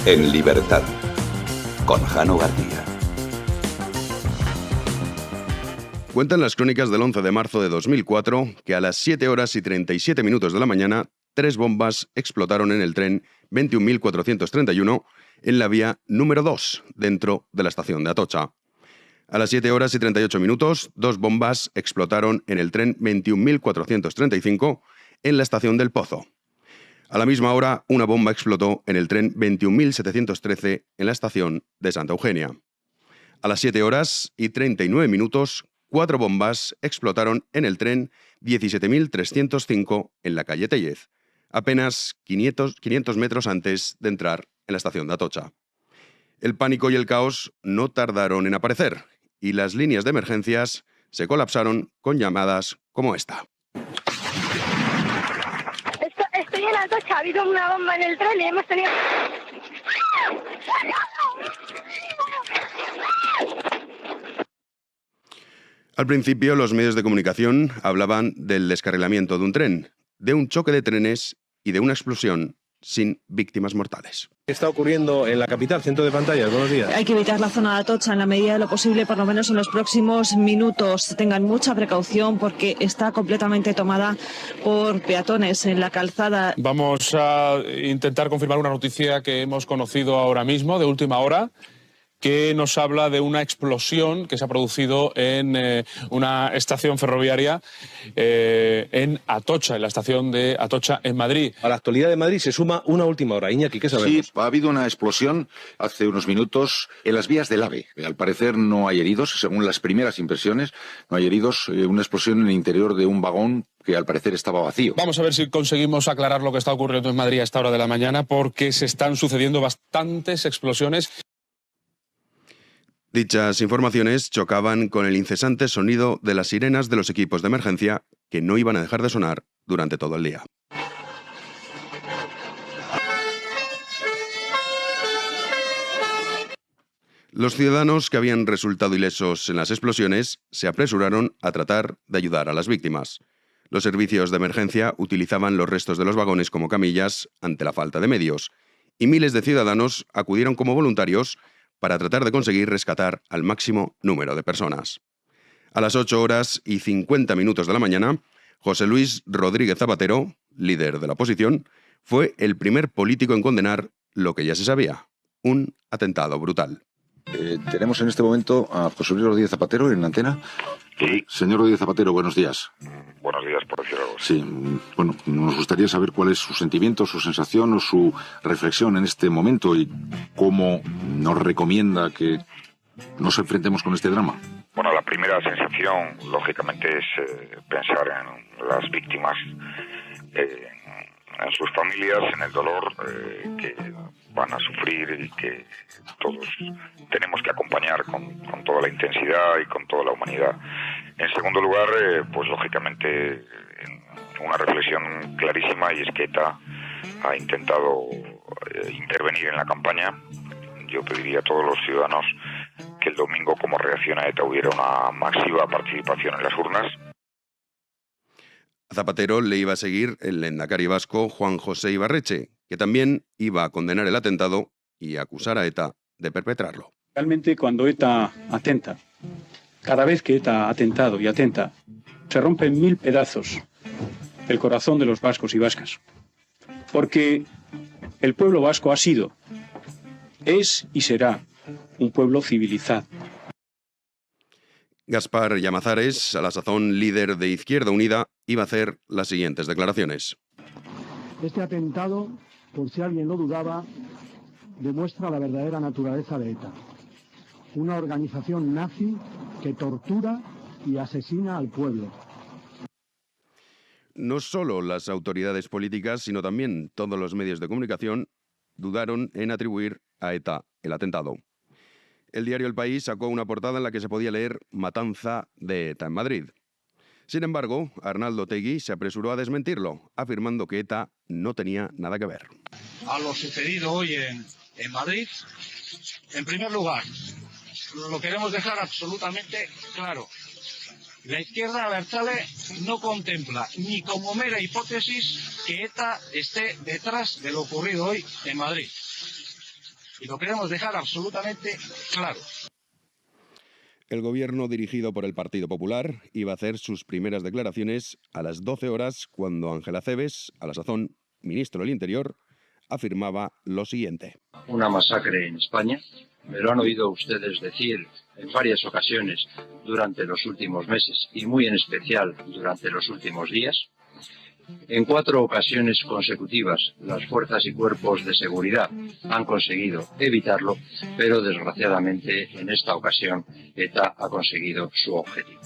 En libertad, con Jano García. Cuentan las crónicas del 11 de marzo de 2004 que a las 7 horas y 37 minutos de la mañana, 3 bombas explotaron en el tren 21.431 en la vía número 2, dentro de la estación de Atocha. A las 7 horas y 38 minutos, 2 bombas explotaron en el tren 21.435 en la estación del Pozo. A la misma hora, una bomba explotó en el tren 21.713 en la estación de Santa Eugenia. A las 7 horas y 39 minutos, 4 bombas explotaron en el tren 17.305 en la calle Tellez, apenas 500 metros antes de entrar en la estación de Atocha. El pánico y el caos no tardaron en aparecer y las líneas de emergencias se colapsaron con llamadas como esta. Estoy en Atocha, ha habido una bomba en el tren y hemos tenido... Al principio, los medios de comunicación hablaban del descarrilamiento de un tren, de un choque de trenes y de una explosión sin víctimas mortales. ¿Qué está ocurriendo en la capital? Centro de pantallas, buenos días. Hay que evitar la zona de Atocha en la medida de lo posible, por lo menos en los próximos minutos. Tengan mucha precaución porque está completamente tomada por peatones en la calzada. Vamos a intentar confirmar una noticia que hemos conocido ahora mismo, de última hora, que nos habla de una explosión que se ha producido en una estación ferroviaria en Atocha, en la estación de Atocha, en Madrid. A la actualidad de Madrid se suma una última hora. Iñaki, ¿qué sabemos? Sí, ha habido una explosión hace unos minutos en las vías del AVE. Al parecer no hay heridos, según las primeras impresiones, no hay heridos. Una explosión en el interior de un vagón que al parecer estaba vacío. Vamos a ver si conseguimos aclarar lo que está ocurriendo en Madrid a esta hora de la mañana, porque se están sucediendo bastantes explosiones. Dichas informaciones chocaban con el incesante sonido de las sirenas de los equipos de emergencia que no iban a dejar de sonar durante todo el día. Los ciudadanos que habían resultado ilesos en las explosiones se apresuraron a tratar de ayudar a las víctimas. Los servicios de emergencia utilizaban los restos de los vagones como camillas ante la falta de medios, y miles de ciudadanos acudieron como voluntarios para tratar de conseguir rescatar al máximo número de personas. A las 8 horas y 50 minutos de la mañana, José Luis Rodríguez Zapatero, líder de la oposición, fue el primer político en condenar lo que ya se sabía, un atentado brutal. Tenemos en este momento a José Luis Rodríguez Zapatero en la antena. Sí. Señor Rodríguez Zapatero, buenos días. Buenos días, por decir algo. Sí, bueno, nos gustaría saber cuál es su sentimiento, su sensación o su reflexión en este momento y cómo nos recomienda que nos enfrentemos con este drama. Bueno, la primera sensación, lógicamente, es pensar en las víctimas, en sus familias, en el dolor que van a sufrir y que todos tenemos que acompañar con toda la intensidad y con toda la humanidad. En segundo lugar, pues lógicamente una reflexión clarísima, y es que ETA ha intentado intervenir en la campaña. Yo pediría a todos los ciudadanos que el domingo, como reacción a ETA, hubiera una masiva participación en las urnas. A Zapatero le iba a seguir el lehendakari vasco Juan José Ibarretxe, que también iba a condenar el atentado y a acusar a ETA de perpetrarlo. Realmente, cuando ETA atenta, cada vez que ETA ha atentado y atenta, se rompe en 1000 pedazos el corazón de los vascos y vascas. Porque el pueblo vasco ha sido, es y será un pueblo civilizado. Gaspar Llamazares, a la sazón líder de Izquierda Unida, iba a hacer las siguientes declaraciones. Este atentado, por si alguien lo dudaba, demuestra la verdadera naturaleza de ETA. Una organización nazi que tortura y asesina al pueblo. No solo las autoridades políticas, sino también todos los medios de comunicación dudaron en atribuir a ETA el atentado. El diario El País sacó una portada en la que se podía leer «Matanza de ETA en Madrid». Sin embargo, Arnaldo Otegi se apresuró a desmentirlo, afirmando que ETA no tenía nada que ver. A lo sucedido hoy en Madrid, en primer lugar, lo queremos dejar absolutamente claro. La izquierda abertzale no contempla ni como mera hipótesis que ETA esté detrás de lo ocurrido hoy en Madrid. Y lo queremos dejar absolutamente claro. El gobierno dirigido por el Partido Popular iba a hacer sus primeras declaraciones a las 12 horas cuando Ángel Acebes, a la sazón ministro del Interior, afirmaba lo siguiente. Una masacre en España. Me lo han oído ustedes decir en varias ocasiones durante los últimos meses y muy en especial durante los últimos días. En 4 ocasiones consecutivas, las fuerzas y cuerpos de seguridad han conseguido evitarlo, pero desgraciadamente en esta ocasión ETA ha conseguido su objetivo.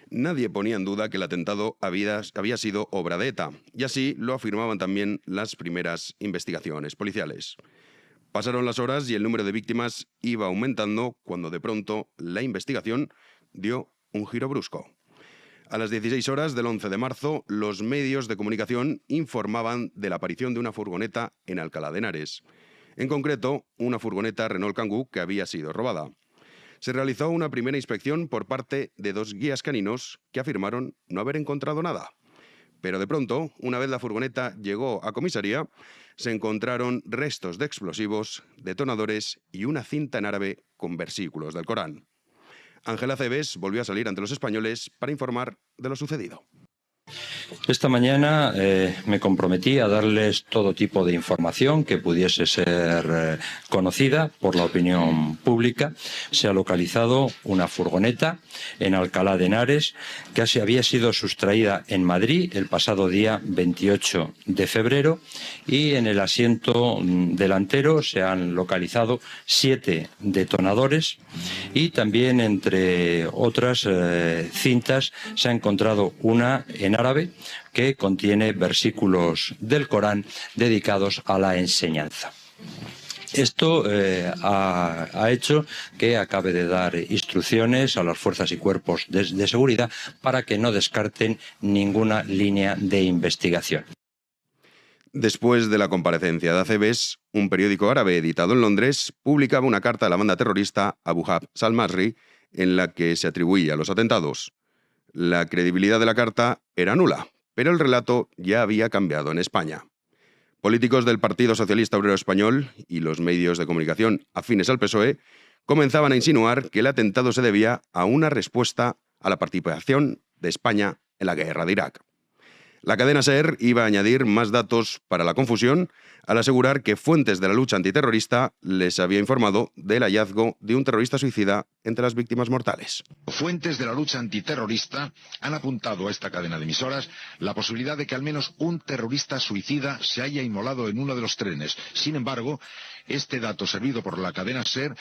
Nadie ponía en duda que el atentado había sido obra de ETA, y así lo afirmaban también las primeras investigaciones policiales. Pasaron las horas y el número de víctimas iba aumentando cuando de pronto la investigación dio un giro brusco. A las 16 horas del 11 de marzo, los medios de comunicación informaban de la aparición de una furgoneta en Alcalá de Henares. En concreto, una furgoneta Renault Kangoo que había sido robada. Se realizó una primera inspección por parte de 2 guías caninos que afirmaron no haber encontrado nada. Pero de pronto, una vez la furgoneta llegó a comisaría, se encontraron restos de explosivos, detonadores y una cinta en árabe con versículos del Corán. Ángel Acebes volvió a salir ante los españoles para informar de lo sucedido. Esta mañana me comprometí a darles todo tipo de información que pudiese ser conocida por la opinión pública. Se ha localizado una furgoneta en Alcalá de Henares que había sido sustraída en Madrid el pasado día 28 de febrero y en el asiento delantero se han localizado 7 detonadores y también entre otras cintas se ha encontrado una en árabe que contiene versículos del Corán dedicados a la enseñanza. Esto ha hecho que acabe de dar instrucciones a las fuerzas y cuerpos de seguridad para que no descarten ninguna línea de investigación. Después de la comparecencia de Acebes, un periódico árabe editado en Londres publicaba una carta a la banda terrorista Abu Habs al-Masri en la que se atribuía los atentados. La credibilidad de la carta era nula, pero el relato ya había cambiado en España. Políticos del Partido Socialista Obrero Español y los medios de comunicación afines al PSOE comenzaban a insinuar que el atentado se debía a una respuesta a la participación de España en la guerra de Irak. La cadena SER iba a añadir más datos para la confusión al asegurar que fuentes de la lucha antiterrorista les había informado del hallazgo de un terrorista suicida entre las víctimas mortales. Fuentes de la lucha antiterrorista han apuntado a esta cadena de emisoras la posibilidad de que al menos un terrorista suicida se haya inmolado en uno de los trenes. Sin embargo, este dato servido por la cadena SER,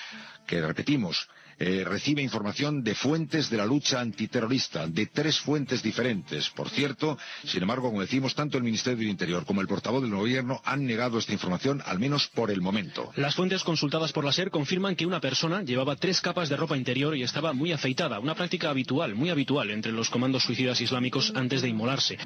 que repetimos, recibe información de fuentes de la lucha antiterrorista, de 3 fuentes diferentes. Por cierto, sin embargo, como decimos, tanto el Ministerio del Interior como el portavoz del Gobierno han negado esta información, al menos por el momento. Las fuentes consultadas por la SER confirman que una persona llevaba 3 capas de ropa interior y estaba muy afeitada, una práctica habitual, muy habitual entre los comandos suicidas islámicos antes de inmolarse.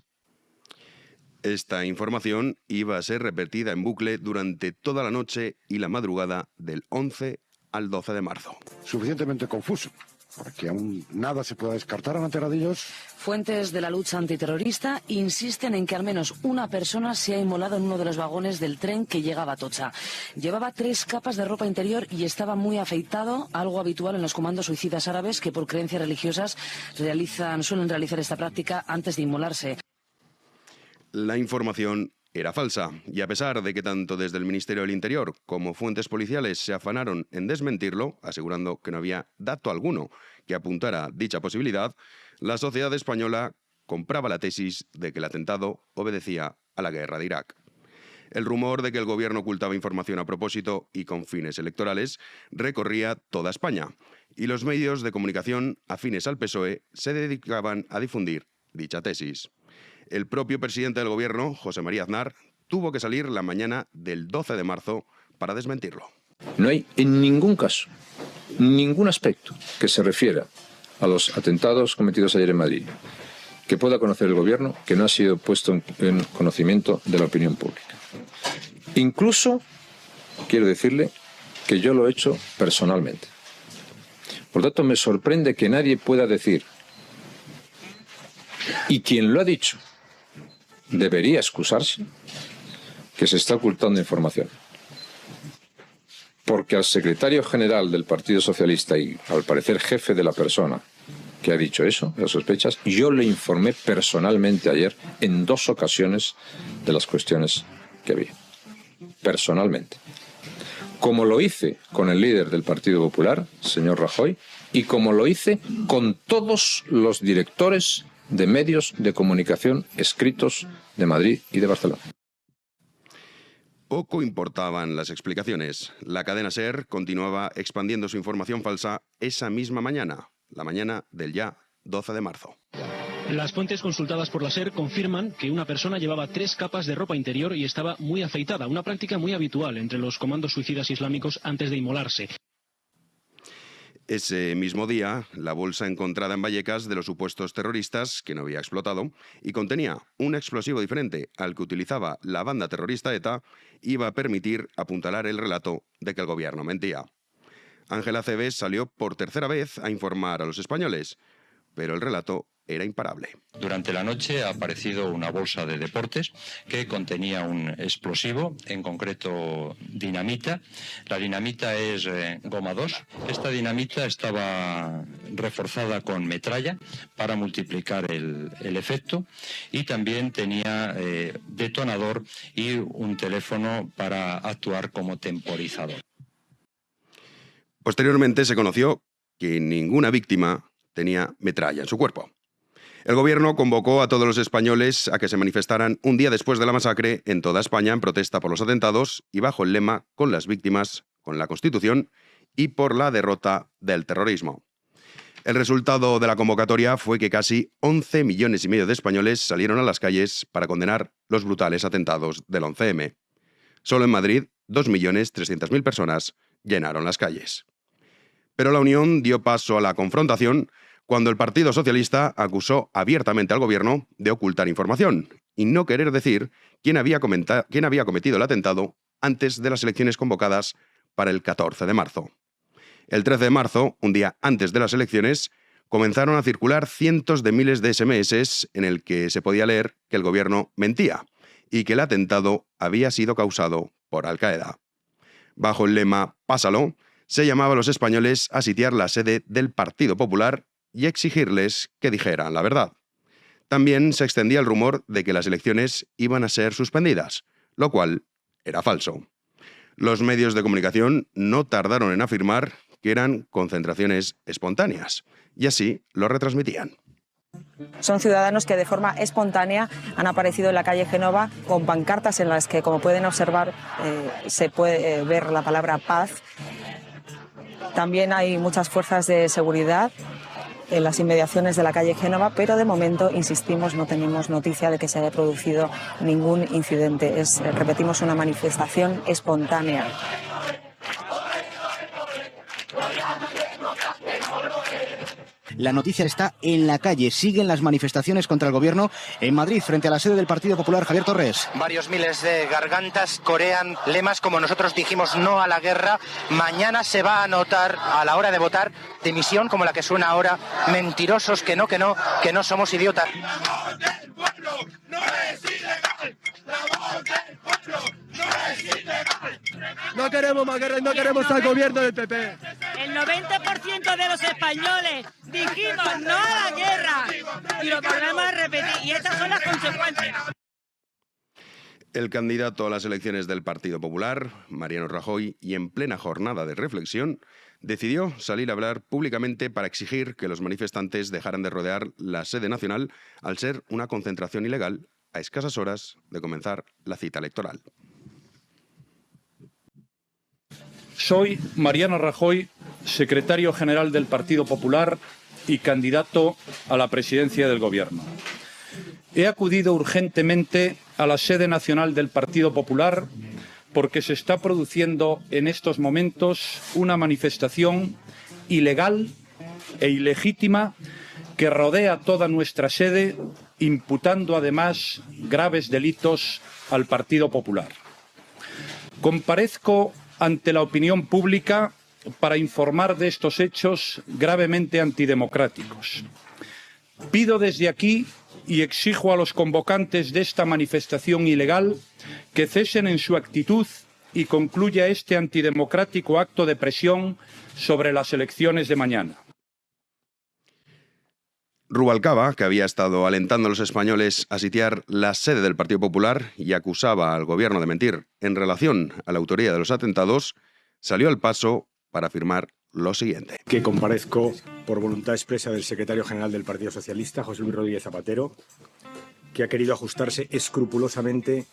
Esta información iba a ser repetida en bucle durante toda la noche y la madrugada del 11 al 12 de marzo. Suficientemente confuso, porque aún nada se pueda descartar ante Radillos. Fuentes de la lucha antiterrorista insisten en que al menos una persona se ha inmolado en uno de los vagones del tren que llegaba a Atocha. Llevaba 3 capas de ropa interior y estaba muy afeitado, algo habitual en los comandos suicidas árabes que por creencias religiosas suelen realizar esta práctica antes de inmolarse. La información era falsa, y a pesar de que tanto desde el Ministerio del Interior como fuentes policiales se afanaron en desmentirlo, asegurando que no había dato alguno que apuntara dicha posibilidad, la sociedad española compraba la tesis de que el atentado obedecía a la guerra de Irak. El rumor de que el gobierno ocultaba información a propósito y con fines electorales recorría toda España, y los medios de comunicación afines al PSOE se dedicaban a difundir dicha tesis. El propio presidente del gobierno, José María Aznar, tuvo que salir la mañana del 12 de marzo para desmentirlo. No hay en ningún caso, ningún aspecto que se refiera a los atentados cometidos ayer en Madrid que pueda conocer el gobierno que no ha sido puesto en conocimiento de la opinión pública. Incluso, quiero decirle que yo lo he hecho personalmente. Por lo tanto, me sorprende que nadie pueda decir, y quien lo ha dicho debería excusarse, que se está ocultando información. porque al secretario general del Partido Socialista y al parecer jefe de la persona que ha dicho eso, las sospechas, yo le informé personalmente ayer en 2 ocasiones de las cuestiones que había. Personalmente. Como lo hice con el líder del Partido Popular, señor Rajoy, y como lo hice con todos los directores de medios de comunicación escritos de Madrid y de Barcelona. Poco importaban las explicaciones. La cadena SER continuaba expandiendo su información falsa esa misma mañana, la mañana del ya 12 de marzo. Las fuentes consultadas por la SER confirman que una persona llevaba 3 capas de ropa interior y estaba muy afeitada, una práctica muy habitual entre los comandos suicidas islámicos antes de inmolarse. Ese mismo día, la bolsa encontrada en Vallecas de los supuestos terroristas, que no había explotado, y contenía un explosivo diferente al que utilizaba la banda terrorista ETA, iba a permitir apuntalar el relato de que el gobierno mentía. Ángel Acebes salió por tercera vez a informar a los españoles, pero el relato era imparable. Durante la noche ha aparecido una bolsa de deportes que contenía un explosivo, en concreto dinamita. La dinamita es goma 2. Esta dinamita estaba reforzada con metralla para multiplicar el efecto y también tenía detonador y un teléfono para actuar como temporizador. Posteriormente se conoció que ninguna víctima tenía metralla en su cuerpo. El gobierno convocó a todos los españoles a que se manifestaran un día después de la masacre en toda España en protesta por los atentados y bajo el lema "Con las víctimas, con la Constitución y por la derrota del terrorismo". El resultado de la convocatoria fue que casi 11,5 millones de españoles salieron a las calles para condenar los brutales atentados del 11M. Solo en Madrid, 2,300,000 personas llenaron las calles. Pero la unión dio paso a la confrontación cuando el Partido Socialista acusó abiertamente al gobierno de ocultar información y no querer decir quién había cometido el atentado antes de las elecciones convocadas para el 14 de marzo. El 13 de marzo, un día antes de las elecciones, comenzaron a circular cientos de miles de SMS en el que se podía leer que el gobierno mentía y que el atentado había sido causado por Al-Qaeda. Bajo el lema "Pásalo", se llamaba a los españoles a sitiar la sede del Partido Popular y exigirles que dijeran la verdad. También se extendía el rumor de que las elecciones iban a ser suspendidas, lo cual era falso. Los medios de comunicación no tardaron en afirmar que eran concentraciones espontáneas, y así lo retransmitían. Son ciudadanos que de forma espontánea han aparecido en la calle Génova con pancartas en las que, como pueden observar, se puede ver la palabra paz. También hay muchas fuerzas de seguridad en las inmediaciones de la calle Génova, pero de momento, insistimos, no tenemos noticia de que se haya producido ningún incidente. Es, repetimos, una manifestación espontánea. La noticia está en la calle. Siguen las manifestaciones contra el gobierno en Madrid, frente a la sede del Partido Popular. Javier Torres. Varios miles de gargantas corean lemas como "nosotros dijimos no a la guerra". Mañana se va a anotar a la hora de votar dimisión como la que suena ahora: mentirosos, que no somos idiotas. La voz del pueblo no es ilegal. La voz del pueblo no es ilegal. No queremos más guerra y no queremos al gobierno del PP. El 90% de los españoles dijimos no a la guerra y lo volvemos a repetir, y estas son las consecuencias. El candidato a las elecciones del Partido Popular, Mariano Rajoy, y en plena jornada de reflexión, decidió salir a hablar públicamente para exigir que los manifestantes dejaran de rodear la sede nacional al ser una concentración ilegal a escasas horas de comenzar la cita electoral. Soy Mariano Rajoy, secretario general del Partido Popular y candidato a la presidencia del Gobierno. He acudido urgentemente a la sede nacional del Partido Popular porque se está produciendo en estos momentos una manifestación ilegal e ilegítima que rodea toda nuestra sede, imputando además graves delitos al Partido Popular. Comparezco ante la opinión pública para informar de estos hechos gravemente antidemocráticos. Pido desde aquí y exijo a los convocantes de esta manifestación ilegal que cesen en su actitud y concluya este antidemocrático acto de presión sobre las elecciones de mañana. Rubalcaba, que había estado alentando a los españoles a sitiar la sede del Partido Popular y acusaba al gobierno de mentir en relación a la autoría de los atentados, salió al paso para afirmar lo siguiente. Que comparezco por voluntad expresa del secretario general del Partido Socialista, José Luis Rodríguez Zapatero, que ha querido ajustarse escrupulosamente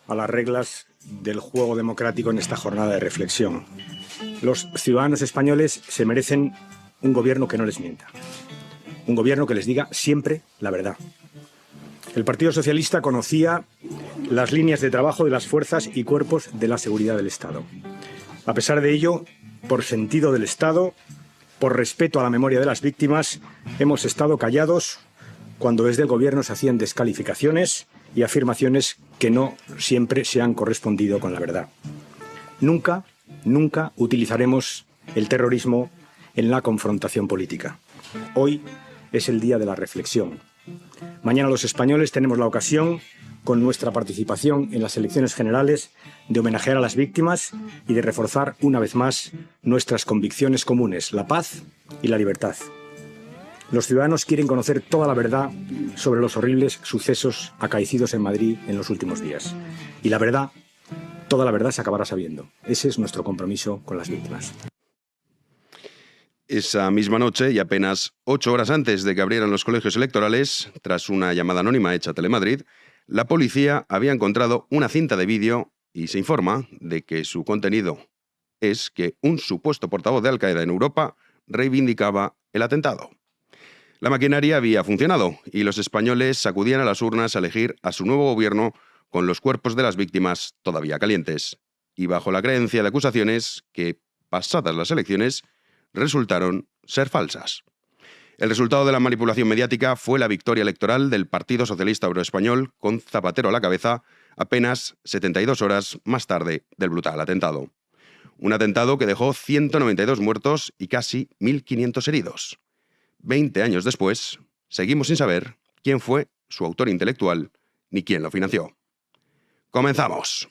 a las reglas del juego democrático en esta jornada de reflexión. Los ciudadanos españoles se merecen un gobierno que no les mienta. Un gobierno que les diga siempre la verdad. El Partido Socialista conocía las líneas de trabajo de las fuerzas y cuerpos de la seguridad del Estado. A pesar de ello, por sentido del Estado, por respeto a la memoria de las víctimas, hemos estado callados cuando desde el gobierno se hacían descalificaciones y afirmaciones que no siempre se han correspondido con la verdad. Nunca utilizaremos el terrorismo en la confrontación política. Hoy es el día de la reflexión. Mañana los españoles tenemos la ocasión, con nuestra participación en las elecciones generales, de homenajear a las víctimas y de reforzar una vez más nuestras convicciones comunes, la paz y la libertad. Los ciudadanos quieren conocer toda la verdad sobre los horribles sucesos acaecidos en Madrid en los últimos días. Y la verdad, toda la verdad se acabará sabiendo. Ese es nuestro compromiso con las víctimas. Esa misma noche, y apenas 8 horas antes de que abrieran los colegios electorales, tras una llamada anónima hecha a Telemadrid, la policía había encontrado una cinta de vídeo y se informa de que su contenido es que un supuesto portavoz de Al-Qaeda en Europa reivindicaba el atentado. La maquinaria había funcionado y los españoles sacudían a las urnas a elegir a su nuevo gobierno con los cuerpos de las víctimas todavía calientes y bajo la creencia de acusaciones que, pasadas las elecciones, resultaron ser falsas. El resultado de la manipulación mediática fue la victoria electoral del Partido Socialista Obrero Español con Zapatero a la cabeza apenas 72 horas más tarde del brutal atentado. Un atentado que dejó 192 muertos y casi 1.500 heridos. 20 años después, seguimos sin saber quién fue su autor intelectual ni quién lo financió. ¡Comenzamos!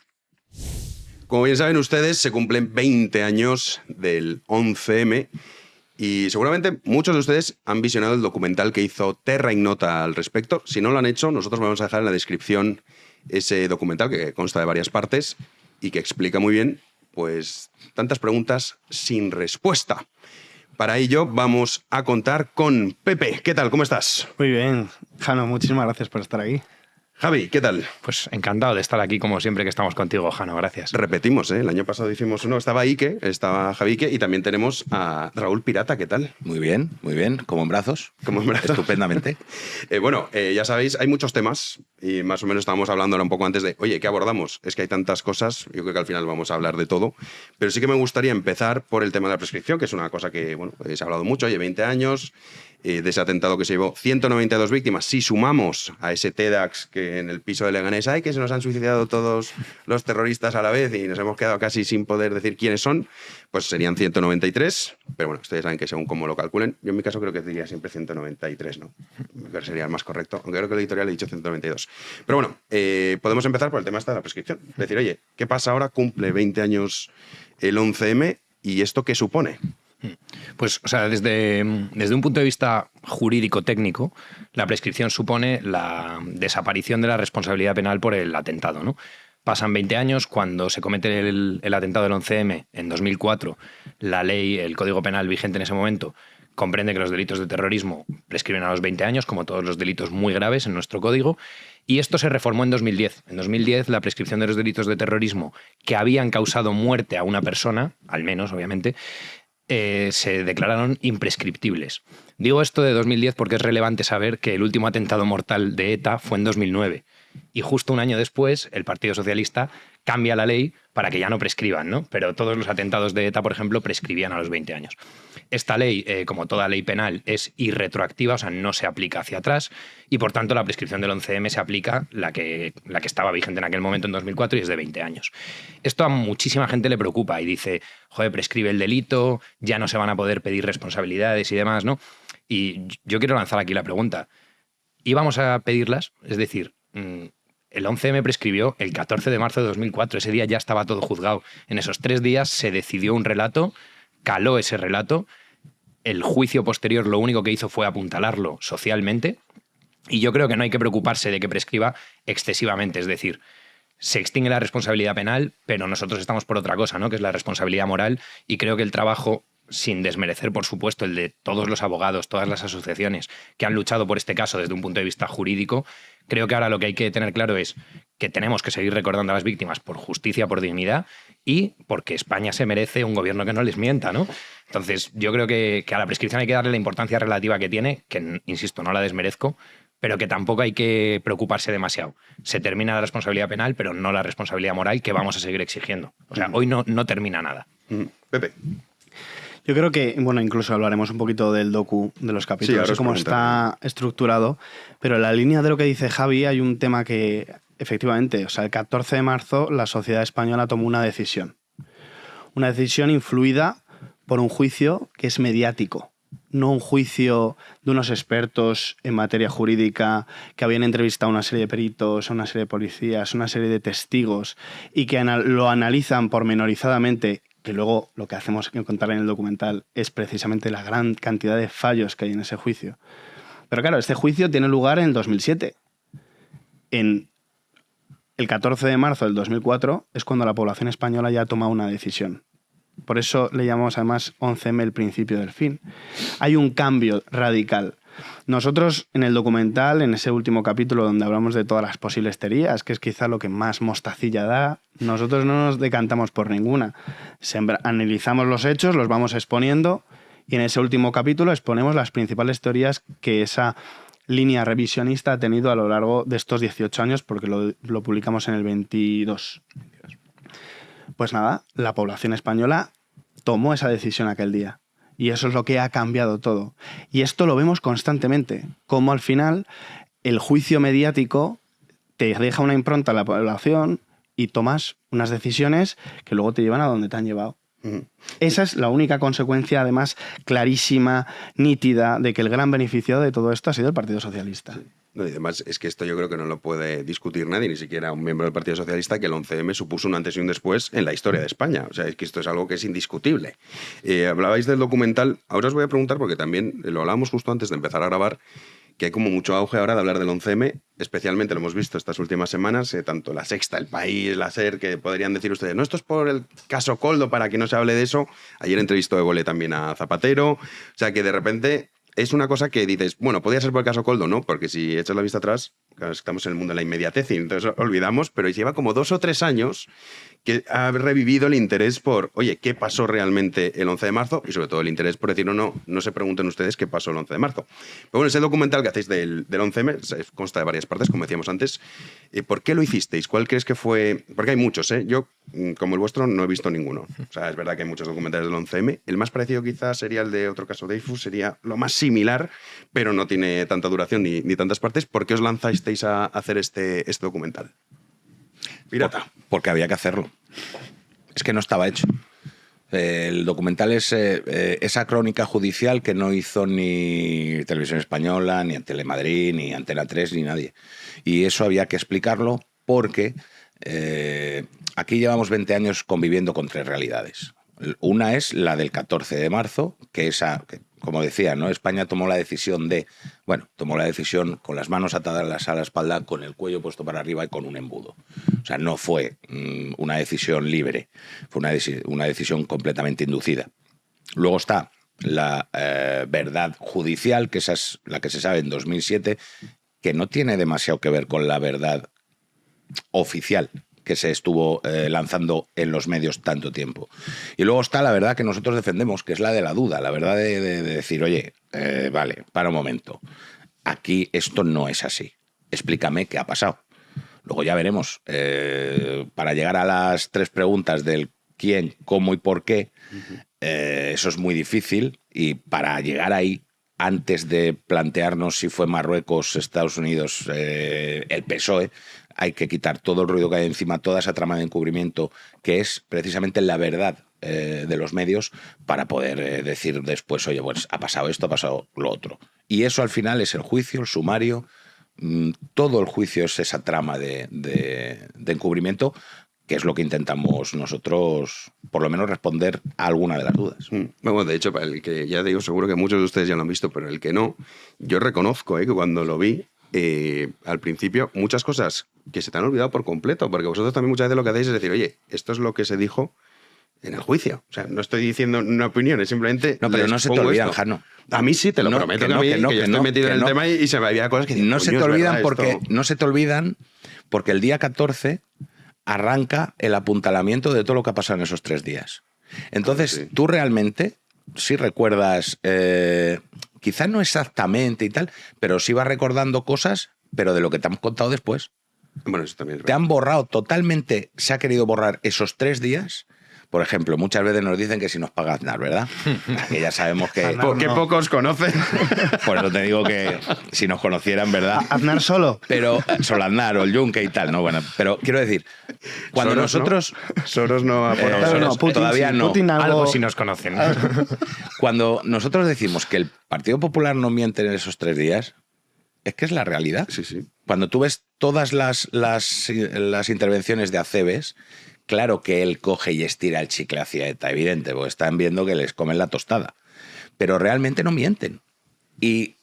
Como bien saben ustedes, se cumplen 20 años del 11M y seguramente muchos de ustedes han visionado el documental que hizo Terra Ignota al respecto. Si no lo han hecho, nosotros vamos a dejar en la descripción ese documental que consta de varias partes y que explica muy bien, pues, tantas preguntas sin respuesta. Para ello vamos a contar con Pepe. ¿Qué tal? ¿Cómo estás? Muy bien, Jano, muchísimas gracias por estar aquí. Javi, ¿qué tal? Pues encantado de estar aquí, como siempre que estamos contigo, Jano, gracias. Repetimos, ¿eh? El año pasado hicimos uno, estaba Ike, estaba Javi Ike y también tenemos a Raúl Pirata, ¿qué tal? Muy bien, como en brazos. Como en brazos. Estupendamente. Ya sabéis, hay muchos temas y más o menos estábamos hablando ahora un poco antes de, oye, ¿qué abordamos? Es que hay tantas cosas, yo creo que al final vamos a hablar de todo, pero sí que me gustaría empezar por el tema de la prescripción, que es una cosa que, bueno, se ha hablado mucho, oye, 20 años... de ese atentado que se llevó 192 víctimas. Si sumamos a ese TEDx que en el piso de Leganés hay, que se nos han suicidado todos los terroristas a la vez y nos hemos quedado casi sin poder decir quiénes son, pues serían 193. Pero bueno, ustedes saben que según cómo lo calculen, yo en mi caso creo que diría siempre 193, ¿no? Creo que sería el más correcto, aunque creo que el editorial ha dicho 192. Pero bueno, podemos empezar por el tema de la prescripción. Es decir, oye, ¿qué pasa ahora? Cumple 20 años el 11M y ¿esto qué supone? Pues, o sea, desde un punto de vista jurídico-técnico, la prescripción supone la desaparición de la responsabilidad penal por el atentado, ¿no? Pasan 20 años, cuando se comete el atentado del 11M en 2004, la ley, el Código Penal vigente en ese momento, comprende que los delitos de terrorismo prescriben a los 20 años, como todos los delitos muy graves en nuestro código, y esto se reformó en 2010. En 2010, la prescripción de los delitos de terrorismo que habían causado muerte a una persona, al menos, obviamente, se declararon imprescriptibles. Digo esto de 2010 porque es relevante saber que el último atentado mortal de ETA fue en 2009 y justo un año después el Partido Socialista cambia la ley para que ya no prescriban, ¿no? Pero todos los atentados de ETA, por ejemplo, prescribían a los 20 años. Esta ley, como toda ley penal, es irretroactiva, o sea, no se aplica hacia atrás y, por tanto, la prescripción del 11M se aplica la que estaba vigente en aquel momento, en 2004, y es de 20 años. Esto a muchísima gente le preocupa y dice, joder, prescribe el delito, ya no se van a poder pedir responsabilidades y demás, ¿no? Y yo quiero lanzar aquí la pregunta. ¿Íbamos a pedirlas? Es decir, el 11M prescribió el 14 de marzo de 2004. Ese día ya estaba todo juzgado. En esos 3 días se decidió un relato, caló ese relato. El juicio posterior lo único que hizo fue apuntalarlo socialmente. Y yo creo que no hay que preocuparse de que prescriba excesivamente. Es decir, se extingue la responsabilidad penal, pero nosotros estamos por otra cosa, ¿no? Que es la responsabilidad moral. Y creo que el trabajo, sin desmerecer, por supuesto, el de todos los abogados, todas las asociaciones que han luchado por este caso desde un punto de vista jurídico, creo que ahora lo que hay que tener claro es que tenemos que seguir recordando a las víctimas por justicia, por dignidad y porque España se merece un gobierno que no les mienta, ¿no? Entonces, yo creo que a la prescripción hay que darle la importancia relativa que tiene, que, insisto, no la desmerezco, pero que tampoco hay que preocuparse demasiado. Se termina la responsabilidad penal, pero no la responsabilidad moral, que vamos a seguir exigiendo. O sea, hoy no termina nada. Pepe. Yo creo que, bueno, incluso hablaremos un poquito del docu, de los capítulos, Sí, y cómo está estructurado, pero en la línea de lo que dice Javi hay un tema que, efectivamente, o sea, el 14 de marzo la sociedad española tomó una decisión influida por un juicio que es mediático, no un juicio de unos expertos en materia jurídica que habían entrevistado a una serie de peritos, a una serie de policías, a una serie de testigos y que lo analizan pormenorizadamente, que luego lo que hacemos contar en el documental es precisamente la gran cantidad de fallos que hay en ese juicio. Pero claro, este juicio tiene lugar en el 2007. En el 14 de marzo del 2004 es cuando la población española ya ha tomado una decisión. Por eso le llamamos además 11M el principio del fin. Hay un cambio radical. Nosotros en el documental, en ese último capítulo donde hablamos de todas las posibles teorías, que es quizá lo que más mostacilla da, nosotros no nos decantamos por ninguna. Analizamos los hechos, los vamos exponiendo y en ese último capítulo exponemos las principales teorías que esa línea revisionista ha tenido a lo largo de estos 18 años, porque lo publicamos en el 22. Pues nada, la población española tomó esa decisión aquel día. Y eso es lo que ha cambiado todo. Y esto lo vemos constantemente, como al final el juicio mediático te deja una impronta a la población y tomas unas decisiones que luego te llevan a donde te han llevado. Esa es la única consecuencia, además, clarísima, nítida, de que el gran beneficiado de todo esto ha sido el Partido Socialista. Sí. No, y además es que esto yo creo que no lo puede discutir nadie, ni siquiera un miembro del Partido Socialista, que el 11M supuso un antes y un después en la historia de España. O sea, es que esto es algo que es indiscutible. Hablabais del documental, ahora os voy a preguntar, porque también lo hablábamos justo antes de empezar a grabar, que hay como mucho auge ahora de hablar del 11M, especialmente lo hemos visto estas últimas semanas, tanto La Sexta, El País, La SER, que podrían decir ustedes, no, esto es por el caso Koldo, para que no se hable de eso. Ayer entrevistó Évole también a Zapatero, o sea que de repente es una cosa que dices, bueno, podría ser por el caso Koldo, ¿no? Porque si echas la vista atrás, claro, estamos en el mundo de la inmediatez y entonces olvidamos, pero lleva como 2 o 3 años que ha revivido el interés por, oye, ¿qué pasó realmente el 11 de marzo? Y sobre todo el interés por decir, no se pregunten ustedes qué pasó el 11 de marzo. Pero bueno, ese documental que hacéis del 11M consta de varias partes, como decíamos antes. ¿Por qué lo hicisteis? ¿Cuál crees que fue? Porque hay muchos, ¿eh? Yo, como el vuestro, no he visto ninguno. O sea, es verdad que hay muchos documentales del 11M. El más parecido quizás sería el de otro caso de Dreyfus, sería lo más similar, pero no tiene tanta duración ni tantas partes. ¿Por qué os lanzasteis a hacer este documental? Pirata. Porque había que hacerlo. Es que no estaba hecho. El documental es esa crónica judicial que no hizo ni Televisión Española, ni Telemadrid, ni Antena 3, ni nadie. Y eso había que explicarlo porque aquí llevamos 20 años conviviendo con 3 realidades. Una es la del 14 de marzo, que como decía, ¿no? España tomó la decisión con las manos atadas a la espalda, con el cuello puesto para arriba y con un embudo. O sea, no fue una decisión libre, fue una decisión completamente inducida. Luego está la verdad judicial, que esa es la que se sabe en 2007, que no tiene demasiado que ver con la verdad oficial que se estuvo lanzando en los medios tanto tiempo. Y luego está la verdad que nosotros defendemos, que es la de la duda, la verdad de decir, oye, vale, para un momento, aquí esto no es así, explícame qué ha pasado. Luego ya veremos, para llegar a las 3 preguntas del quién, cómo y por qué, eso es muy difícil, y para llegar ahí, antes de plantearnos si fue Marruecos, Estados Unidos, el PSOE, hay que quitar todo el ruido que hay encima, toda esa trama de encubrimiento, que es precisamente la verdad de los medios, para poder decir después, oye, pues ha pasado esto, ha pasado lo otro. Y eso al final es el juicio, el sumario, todo el juicio es esa trama de encubrimiento, que es lo que intentamos nosotros, por lo menos, responder a alguna de las dudas. Vamos, de hecho, para el que ya digo, seguro que muchos de ustedes ya lo han visto, pero el que no, yo reconozco que cuando lo vi, al principio, muchas cosas que se te han olvidado por completo, porque vosotros también muchas veces lo que hacéis es decir, oye, esto es lo que se dijo en el juicio. O sea, no estoy diciendo una opinión, es simplemente... No, pero no se te olvidan, Jano. A mí sí, te lo prometo, que yo estoy metido en el tema y se me había cosas que... No se te olvidan no se te olvidan porque el día 14 arranca el apuntalamiento de todo lo que ha pasado en esos 3 días. Entonces, tú realmente, si recuerdas, quizás no exactamente y tal, pero sí vas recordando cosas, pero de lo que te han contado después. Bueno, eso también es verdad. Te han borrado totalmente, se ha querido borrar esos 3 días. Por ejemplo, muchas veces nos dicen que si nos paga Aznar, ¿verdad? Que ya sabemos que... ¿Qué pocos conocen? Por eso te digo que si nos conocieran, ¿verdad? Aznar solo. Pero solo Aznar o el Yunque y tal, ¿no? Bueno, pero quiero decir, cuando Soros, nosotros... ¿no? Soros no ha aportado. Soros, Putin, todavía sí, no. Putin Algo si nos conocen. Cuando nosotros decimos que el Partido Popular no miente en esos 3 días, es que es la realidad. Sí, sí. Cuando tú ves todas las intervenciones de Acebes, claro que él coge y estira el chicle hacia ETA, evidente, porque están viendo que les comen la tostada. Pero realmente no mienten. Y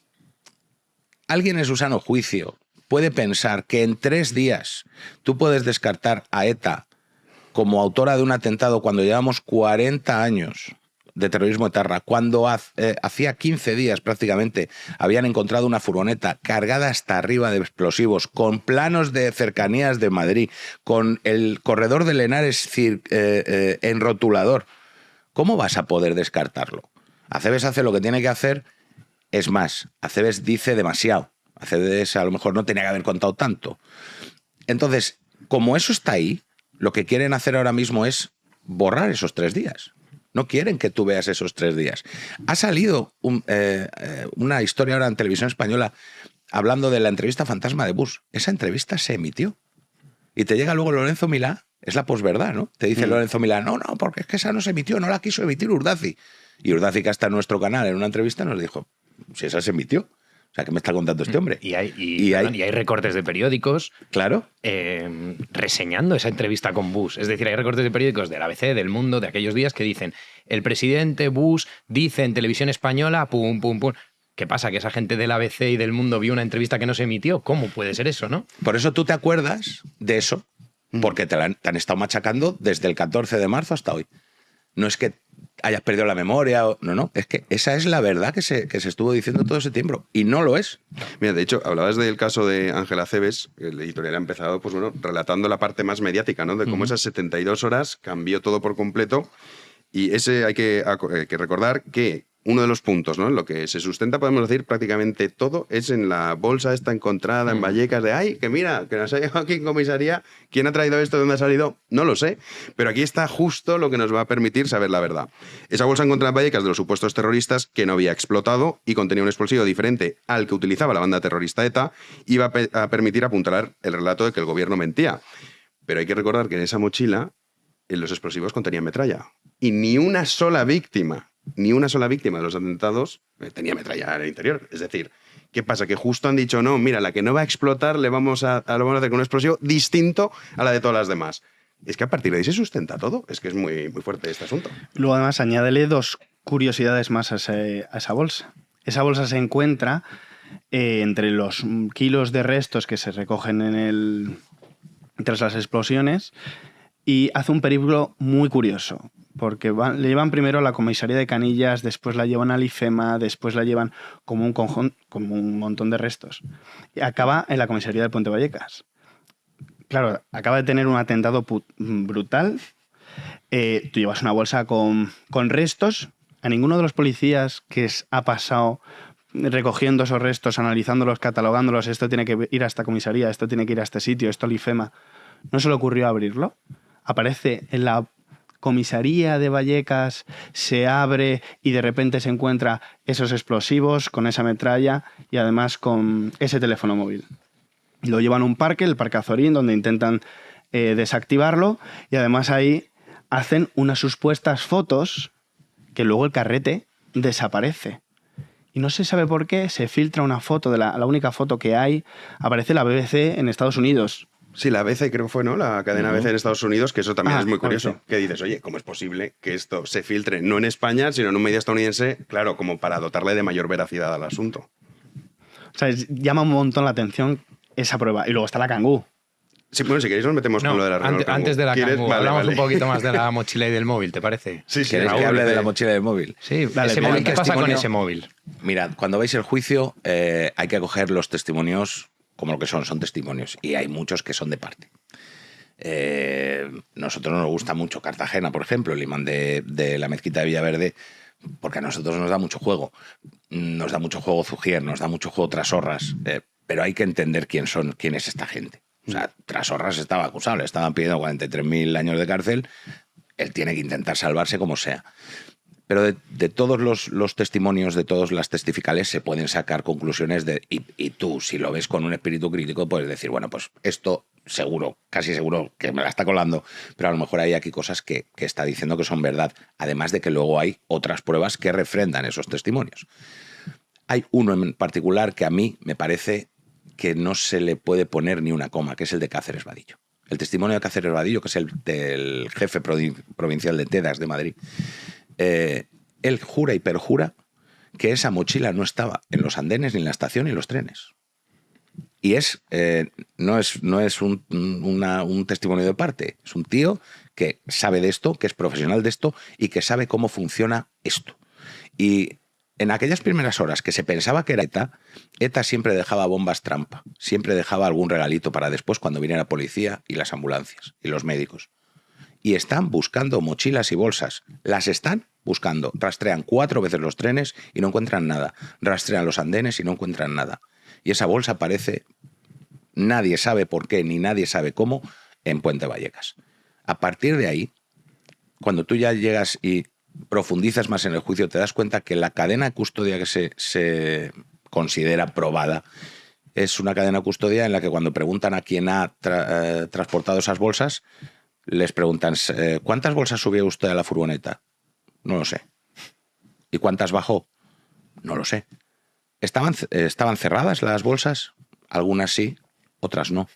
alguien en su sano juicio puede pensar que en 3 días tú puedes descartar a ETA como autora de un atentado cuando llevamos 40 años de terrorismo etarra, cuando hacía 15 días prácticamente habían encontrado una furgoneta cargada hasta arriba de explosivos, con planos de cercanías de Madrid, con el corredor de Lenares en rotulador. ¿Cómo vas a poder descartarlo? Acebes hace lo que tiene que hacer, es más, Acebes dice demasiado. Acebes a lo mejor no tenía que haber contado tanto. Entonces, como eso está ahí, lo que quieren hacer ahora mismo es borrar esos 3 días. No quieren que tú veas esos 3 días. Ha salido una historia ahora en televisión española hablando de la entrevista fantasma de Bush. Esa entrevista se emitió. Y te llega luego Lorenzo Milá, es la posverdad, ¿no? Te dice Lorenzo Milá, no, porque es que esa no se emitió, no la quiso emitir Urdaci. Y Urdaci, que está en nuestro canal en una entrevista, nos dijo, si esa se emitió. O sea, ¿qué me está contando este hombre? Y hay recortes de periódicos, claro, reseñando esa entrevista con Bush. Es decir, hay recortes de periódicos del ABC, del Mundo, de aquellos días que dicen el presidente Bush dice en televisión española, pum, pum, pum. ¿Qué pasa? ¿Que esa gente del ABC y del Mundo vio una entrevista que no se emitió? ¿Cómo puede ser eso, no? Por eso tú te acuerdas de eso, porque te han estado machacando desde el 14 de marzo hasta hoy. No es que hayas perdido la memoria, no, es que esa es la verdad que se estuvo diciendo todo ese tiempo, y no lo es. Mira, de hecho, hablabas del caso de Ángel Acebes, el editorial ha empezado, pues bueno, relatando la parte más mediática, ¿no? De cómo esas 72 horas cambió todo por completo, y ese hay que recordar que uno de los puntos, ¿no? En lo que se sustenta, podemos decir, prácticamente todo, es en la bolsa esta encontrada en Vallecas de, ay, que mira, que nos ha llegado aquí en comisaría, ¿quién ha traído esto? ¿De dónde ha salido? No lo sé, pero aquí está justo lo que nos va a permitir saber la verdad. Esa bolsa encontrada en Vallecas de los supuestos terroristas que no había explotado y contenía un explosivo diferente al que utilizaba la banda terrorista ETA, iba a permitir apuntalar el relato de que el gobierno mentía. Pero hay que recordar que en esa mochila los explosivos contenían metralla y ni una sola víctima de los atentados tenía metralla en el interior. Es decir, ¿qué pasa? Que justo han dicho, no, mira, la que no va a explotar lo vamos a hacer con un explosivo distinto a la de todas las demás. Es que a partir de ahí se sustenta todo. Es que es muy, muy fuerte este asunto. Luego, además, añádele 2 curiosidades más a esa bolsa. Esa bolsa se encuentra entre los kilos de restos que se recogen tras las explosiones, y hace un periplo muy curioso, porque le llevan primero a la comisaría de Canillas, después la llevan al IFEMA, después la llevan como un montón de restos, y acaba en la comisaría de Puente Vallecas. Claro, acaba de tener un atentado brutal, tú llevas una bolsa con restos, a ninguno de los policías que ha pasado recogiendo esos restos, analizándolos, catalogándolos, esto tiene que ir a esta comisaría, esto tiene que ir a este sitio, esto al IFEMA, ¿no se le ocurrió abrirlo? Aparece en la comisaría de Vallecas, se abre y de repente se encuentra esos explosivos con esa metralla y además con ese teléfono móvil. Lo llevan a un parque, el Parque Azorín, donde intentan desactivarlo, y además ahí hacen unas supuestas fotos que luego el carrete desaparece. y no se sabe por qué se filtra una foto, de la única foto que hay, aparece la BBC en Estados Unidos. Sí, la ABC creo que fue, ¿no? La cadena ABC en Estados Unidos, que eso también es muy curioso. ABC. Que dices, oye, ¿cómo es posible que esto se filtre no en España, sino en un medio estadounidense? Claro, como para dotarle de mayor veracidad al asunto. O sea, llama un montón la atención esa prueba. Y luego está la Kangoo. Sí, bueno, si queréis nos metemos con lo de la Renault Kangoo. Antes de la Kangoo, Vale, hablamos vale. un poquito más de la mochila y del móvil, ¿te parece? Sí, ¿queréis que hable de la mochila del móvil? Sí, ese móvil, ¿qué pasa con ese móvil? Mirad, cuando veis el juicio hay que coger los testimonios como lo que son testimonios, y hay muchos que son de parte. Nosotros nos gusta mucho Cartagena, por ejemplo, el imán de la mezquita de Villaverde, porque a nosotros nos da mucho juego. Nos da mucho juego Zugier, nos da mucho juego Trasorras, pero hay que entender quién es esta gente. O sea, Trasorras estaba acusado, le estaban pidiendo 43.000 años de cárcel, él tiene que intentar salvarse como sea. Pero de todos los testimonios, de todas las testificales, se pueden sacar conclusiones y tú, si lo ves con un espíritu crítico, puedes decir, bueno, pues esto seguro, casi seguro que me la está colando, pero a lo mejor hay aquí cosas que está diciendo que son verdad, además de que luego hay otras pruebas que refrendan esos testimonios. Hay uno en particular que a mí me parece que no se le puede poner ni una coma, que es el de Cáceres Vadillo. El testimonio de Cáceres Vadillo, que es el del jefe provincial de TEDAS de Madrid, él jura y perjura que esa mochila no estaba en los andenes, ni en la estación, ni en los trenes. Y no es un testimonio de parte, es un tío que sabe de esto, que es profesional de esto y que sabe cómo funciona esto. Y en aquellas primeras horas que se pensaba que era ETA siempre dejaba bombas trampa, siempre dejaba algún regalito para después cuando viniera la policía y las ambulancias y los médicos. Y están buscando mochilas y bolsas. Las están buscando. Rastrean 4 veces los trenes y no encuentran nada. Rastrean los andenes y no encuentran nada. Y esa bolsa aparece, nadie sabe por qué ni nadie sabe cómo, en Puente Vallecas. A partir de ahí, cuando tú ya llegas y profundizas más en el juicio, te das cuenta que la cadena de custodia que se considera probada es una cadena de custodia en la que cuando preguntan a quién ha transportado esas bolsas, les preguntan, ¿cuántas bolsas subió usted a la furgoneta? No lo sé. ¿Y cuántas bajó? No lo sé. ¿Estaban cerradas las bolsas? Algunas sí, otras no.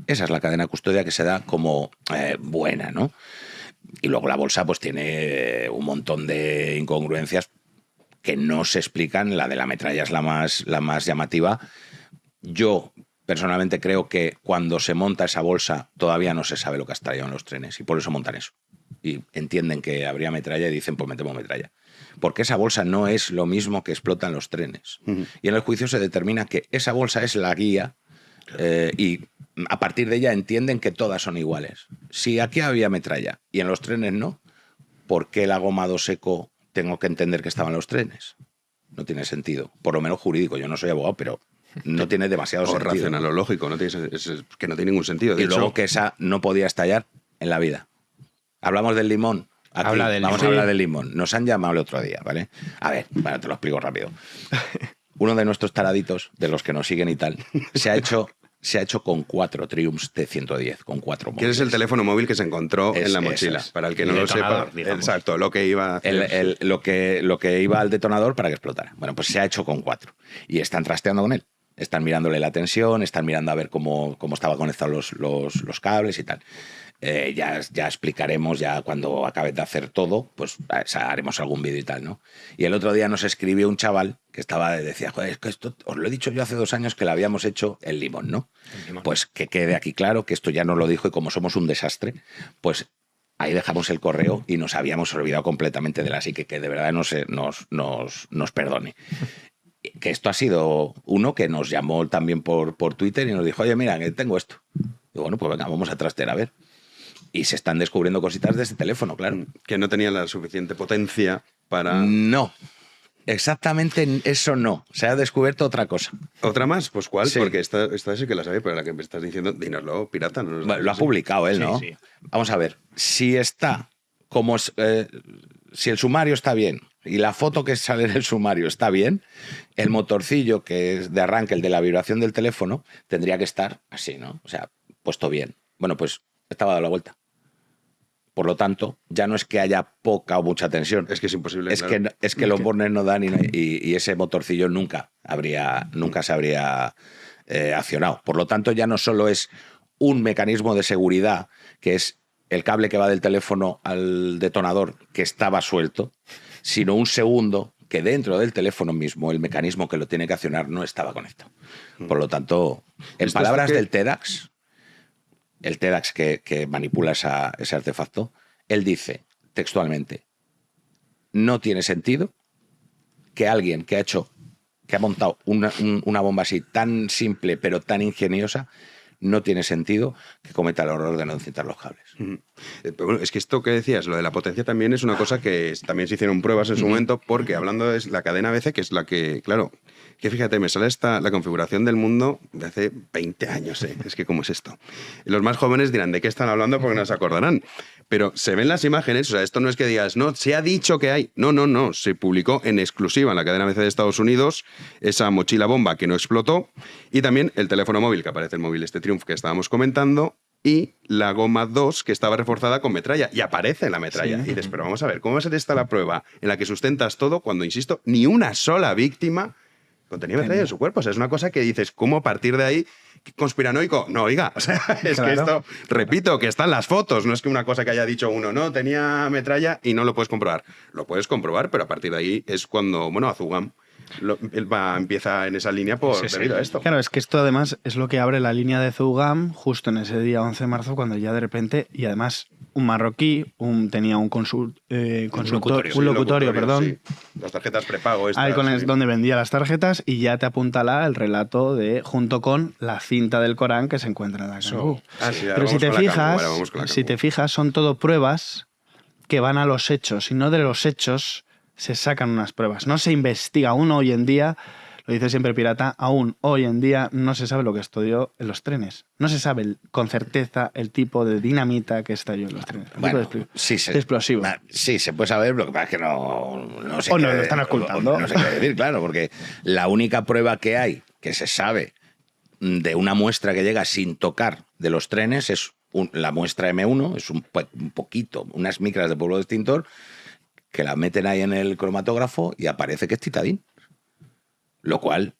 Esa es la cadena de custodia que se da como buena, ¿no? Y luego la bolsa pues tiene un montón de incongruencias que no se explican. La de la metralla es la más llamativa. Yo personalmente creo que cuando se monta esa bolsa todavía no se sabe lo que has traído en los trenes y por eso montan eso. Y entienden que habría metralla y dicen, pues metemos metralla. Porque esa bolsa no es lo mismo que explota en los trenes. Y en el juicio se determina que esa bolsa es la guía y a partir de ella entienden que todas son iguales. Si aquí había metralla y en los trenes no, ¿por qué el agomado seco tengo que entender que estaba en los trenes? No tiene sentido. Por lo menos jurídico. Yo no soy abogado, pero no tiene demasiado sentido. O racional o lógico, que no tiene ningún sentido. Y luego que esa no podía estallar en la vida. Hablamos del limón. Vamos a hablar del limón. Nos han llamado el otro día, ¿vale? A ver, bueno, te lo explico rápido. Uno de nuestros taraditos, de los que nos siguen y tal, se ha hecho con 4 Triumphs T110, con 4 móviles. Que es el teléfono móvil que se encontró en la mochila, para el que no lo sepa. Digamos. Exacto, lo que iba a hacer. Lo que iba al detonador para que explotara. Bueno, pues se ha hecho con 4. Y están trasteando con él. Están mirándole la tensión, están mirando a ver cómo estaban conectados los cables y tal. Ya explicaremos, ya cuando acabe de hacer todo, pues haremos algún vídeo y tal, ¿no? Y el otro día nos escribió un chaval que decía, joder, es que esto os lo he dicho yo hace 2 años que le habíamos hecho el limón, ¿no? Pues que quede aquí claro que esto ya nos lo dijo y como somos un desastre, pues ahí dejamos el correo y nos habíamos olvidado completamente de él, así que de verdad nos perdone. Que esto ha sido uno que nos llamó también por Twitter y nos dijo, oye, mira, que tengo esto. Y bueno, pues venga, vamos a trastear a ver. Y se están descubriendo cositas de este teléfono, claro. Que no tenía la suficiente potencia para... No, exactamente eso no. Se ha descubierto otra cosa. ¿Otra más? Pues ¿cuál? Sí. Porque esta sí que la sabía, pero la que me estás diciendo, dínoslo, pirata. No bueno, lo ha publicado él, ¿no? Sí. Vamos a ver, si está como... si el sumario está bien y la foto que sale en el sumario está bien, el motorcillo que es de arranque, el de la vibración del teléfono, tendría que estar así, ¿no? O sea, puesto bien. Bueno, pues estaba dando la vuelta. Por lo tanto, ya no es que haya poca o mucha tensión. Es que es imposible. Es que los bornes no dan y ese motorcillo nunca se habría accionado. Por lo tanto, ya no solo es un mecanismo de seguridad, que es el cable que va del teléfono al detonador que estaba suelto, sino un segundo que dentro del teléfono mismo el mecanismo que lo tiene que accionar no estaba conectado. Por lo tanto, en palabras del TEDx, el TEDx que manipula ese artefacto, él dice textualmente: no tiene sentido que alguien que ha montado una bomba así tan simple pero tan ingeniosa, no tiene sentido que cometa el error de no encintar los cables. Bueno, es que esto que decías, lo de la potencia también es una cosa que también se hicieron pruebas en su momento, porque hablando de la cadena ABC, que es la que, claro, que fíjate, me sale la configuración del mundo de hace 20 años, ¿eh? Es que ¿cómo es esto? Los más jóvenes dirán, ¿de qué están hablando? Porque no se acordarán. Pero se ven las imágenes, o sea, esto no es que digas, no, se ha dicho que hay. No, se publicó en exclusiva en la cadena ABC de Estados Unidos esa mochila bomba que no explotó, y también el teléfono móvil, que aparece el móvil Triumph que estábamos comentando, y la goma 2 que estaba reforzada con metralla, y aparece la metralla. Sí. Y dices, pero vamos a ver, ¿cómo va a ser esta la prueba en la que sustentas todo cuando, insisto, ni una sola víctima contenía metralla en su cuerpo? O sea, es una cosa que dices, ¿cómo a partir de ahí conspiranoico? No, oiga, o sea, es claro. Que esto, repito, que están las fotos, no es que una cosa que haya dicho uno, no, tenía metralla y no lo puedes comprobar. Lo puedes comprobar, pero a partir de ahí es cuando, bueno, Azugam empieza en esa línea debido a esto. Claro, es que esto además es lo que abre la línea de Zugam justo en ese día 11 de marzo, cuando ya de repente, y además un marroquí tenía un locutorio, perdón. Sí. Las tarjetas prepago. Ahí es donde vendía las tarjetas, y ya te apuntala el relato junto con la cinta del Corán que se encuentra en la Kangoo. Pero si te fijas, son todo pruebas que van a los hechos, y no de los hechos se sacan unas pruebas. No se investiga aún hoy en día, lo dice siempre Pirata, aún hoy en día no se sabe lo que estalló en los trenes. No se sabe con certeza el tipo de dinamita que estalló en los trenes. Bueno, explosivo. Sí, se puede saber, lo que pasa es que no sé. O no lo están ocultando. No sé qué decir, claro, porque la única prueba que hay, que se sabe de una muestra que llega sin tocar de los trenes, es la muestra M1, es un poquito, unas micras de polvo de extintor, que la meten ahí en el cromatógrafo y aparece que es titadín. Lo cual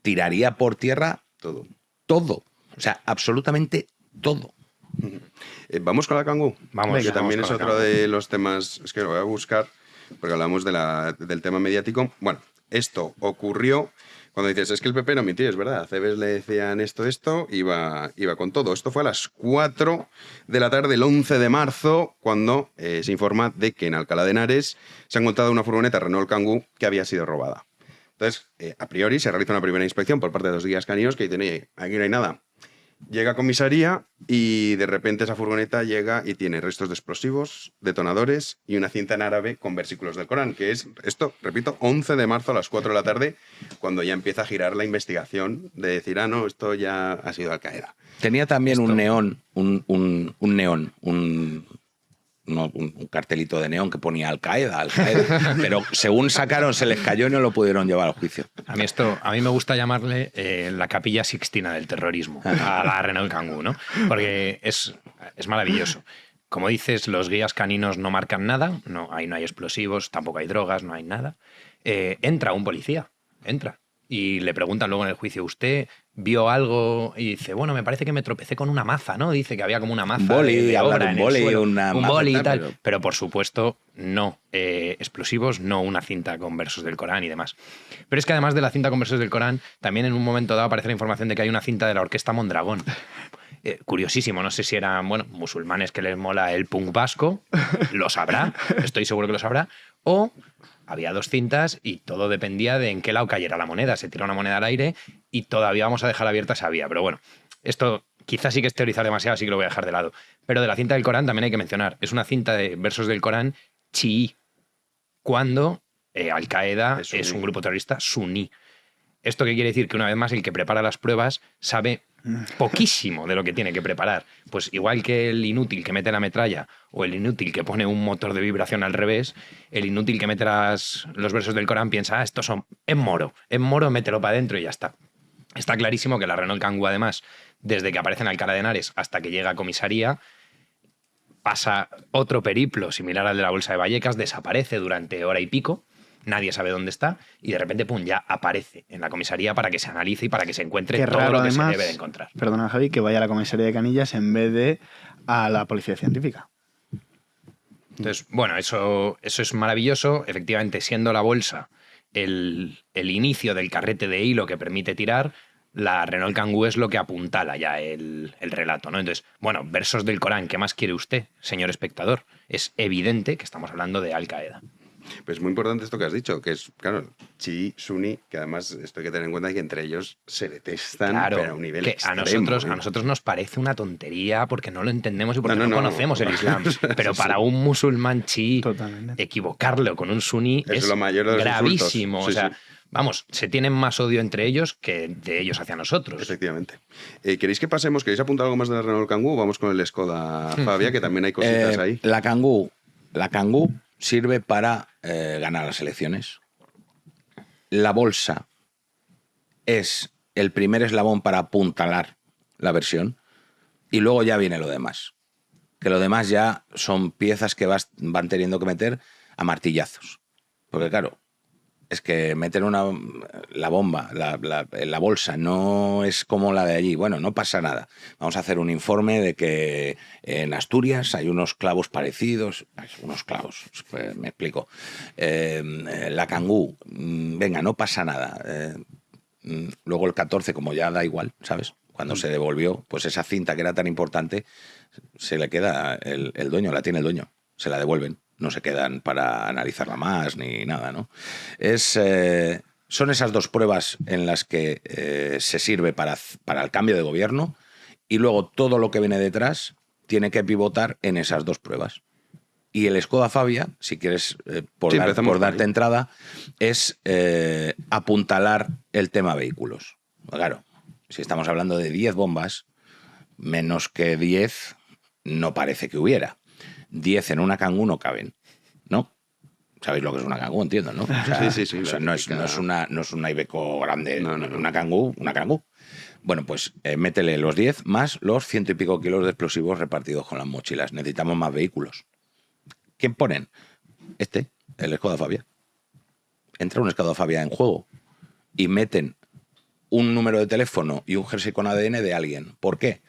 tiraría por tierra todo. O sea, absolutamente todo. ¿Vamos con la Kangoo? Vamos. Que también es otro de los temas, es que lo voy a buscar, porque hablamos del tema mediático. Bueno, esto ocurrió cuando dices, es que el PP no mintió, es verdad. A Cebes le decían esto, iba con todo. Esto fue a las 4 de la tarde, el 11 de marzo, cuando se informa de que en Alcalá de Henares se ha encontrado una furgoneta Renault Kangoo que había sido robada. Entonces, a priori, se realiza una primera inspección por parte de los guías caninos que dicen, oye, aquí no hay nada. Llega a comisaría y de repente esa furgoneta llega y tiene restos de explosivos, detonadores y una cinta en árabe con versículos del Corán, que es, esto, repito, 11 de marzo a las 4 de la tarde, cuando ya empieza a girar la investigación de decir, no, esto ya ha sido Al Qaeda. Tenía también un neón, un cartelito de neón que ponía Al Qaeda, pero según sacaron se les cayó y no lo pudieron llevar al juicio. A mí me gusta llamarle la Capilla Sixtina del terrorismo a la Renault Kangoo, ¿no? Porque es maravilloso. Como dices, los guías caninos no marcan nada, ahí no hay explosivos, tampoco hay drogas, no hay nada. Entra un policía, y le preguntan luego en el juicio, ¿usted vio algo? Y dice, bueno, me parece que me tropecé con una maza, ¿no? Dice que había como una maza un boli y tal. Pero por supuesto, no. Explosivos, no una cinta con versos del Corán y demás. Pero es que además de la cinta con versos del Corán, también en un momento dado aparece la información de que hay una cinta de la Orquesta Mondragón. Curiosísimo, no sé si eran musulmanes que les mola el punk vasco, lo sabrá, estoy seguro que lo sabrá, o había dos cintas y todo dependía de en qué lado cayera la moneda. Se tira una moneda al aire y todavía vamos a dejar abierta esa vía. Pero bueno, esto quizás sí que es teorizar demasiado, así que lo voy a dejar de lado. Pero de la cinta del Corán también hay que mencionar. Es una cinta de versos del Corán chií, cuando Al Qaeda es un grupo terrorista suní. ¿Esto qué quiere decir? Que una vez más el que prepara las pruebas sabe poquísimo de lo que tiene que preparar. Pues igual que el inútil que mete la metralla o el inútil que pone un motor de vibración al revés, el inútil que mete los versos del Corán piensa, estos son en moro, mételo para adentro y ya está. Está clarísimo que la Renault Kangoo, además, desde que aparece en Alcalá de Henares hasta que llega a comisaría, pasa otro periplo similar al de la bolsa de Vallecas, desaparece durante hora y pico, nadie sabe dónde está y de repente, pum, ya aparece en la comisaría para que se analice y para que se encuentre todo raro, lo que además, se debe de encontrar. Perdona, Javi, que vaya a la comisaría de Canillas en vez de a la policía científica. Entonces, bueno, eso es maravilloso. Efectivamente, siendo la bolsa el inicio del carrete de hilo que permite tirar, la Renault Kangoo es lo que apuntala ya el relato, ¿no? Entonces, bueno, versos del Corán, ¿qué más quiere usted, señor espectador? Es evidente que estamos hablando de Al Qaeda. Pues muy importante esto que has dicho, que es, claro, chií, suní, que además esto hay que tener en cuenta que entre ellos se detestan, Claro, pero a un nivel que extremo. a nosotros nos parece una tontería porque no lo entendemos y porque no No. conocemos el Islam. Pero Sí, para sí. un musulmán chií, equivocarlo con un suní Es es lo mayor de los gravísimo. insultos. Sí, o sea, sí. vamos, se tienen más odio entre ellos que de ellos hacia nosotros. Efectivamente. ¿Queréis apuntar algo más de la Renault Kangoo o vamos con el Skoda Fabia, que también hay cositas ahí? La Kangoo sirve para ganar las elecciones. La bolsa es el primer eslabón para apuntalar la versión y luego ya viene lo demás. Que lo demás ya son piezas que van teniendo que meter a martillazos. Porque claro, es que meter la bomba, la bolsa, no es como la de allí. Bueno, no pasa nada. Vamos a hacer un informe de que en Asturias hay unos clavos parecidos. Unos clavos, pues me explico. La Kangoo, venga, no pasa nada. Luego el 14, como ya da igual, ¿sabes? Cuando se devolvió, pues esa cinta que era tan importante, se le queda el dueño, la tiene el dueño. Se la devuelven. No se quedan para analizarla más ni nada, ¿no? Son esas dos pruebas en las que se sirve para el cambio de gobierno y luego todo lo que viene detrás tiene que pivotar en esas dos pruebas. Y el Skoda Fabia, si quieres, por darte entrada, es apuntalar el tema vehículos. Claro, si estamos hablando de 10 bombas, menos que 10 no parece que hubiera. 10 en una Kangoo no caben, ¿no? ¿Sabéis lo que es una Kangoo? Entiendo, ¿no? O sea, sí. O sea, no es una Iveco grande, una Kangoo. Bueno, pues métele los 10 más los 100 y pico kilos de explosivos repartidos con las mochilas. Necesitamos más vehículos. ¿Quién ponen? El Skoda Fabia. Entra un Skoda Fabia en juego y meten un número de teléfono y un jersey con ADN de alguien. ¿Por qué?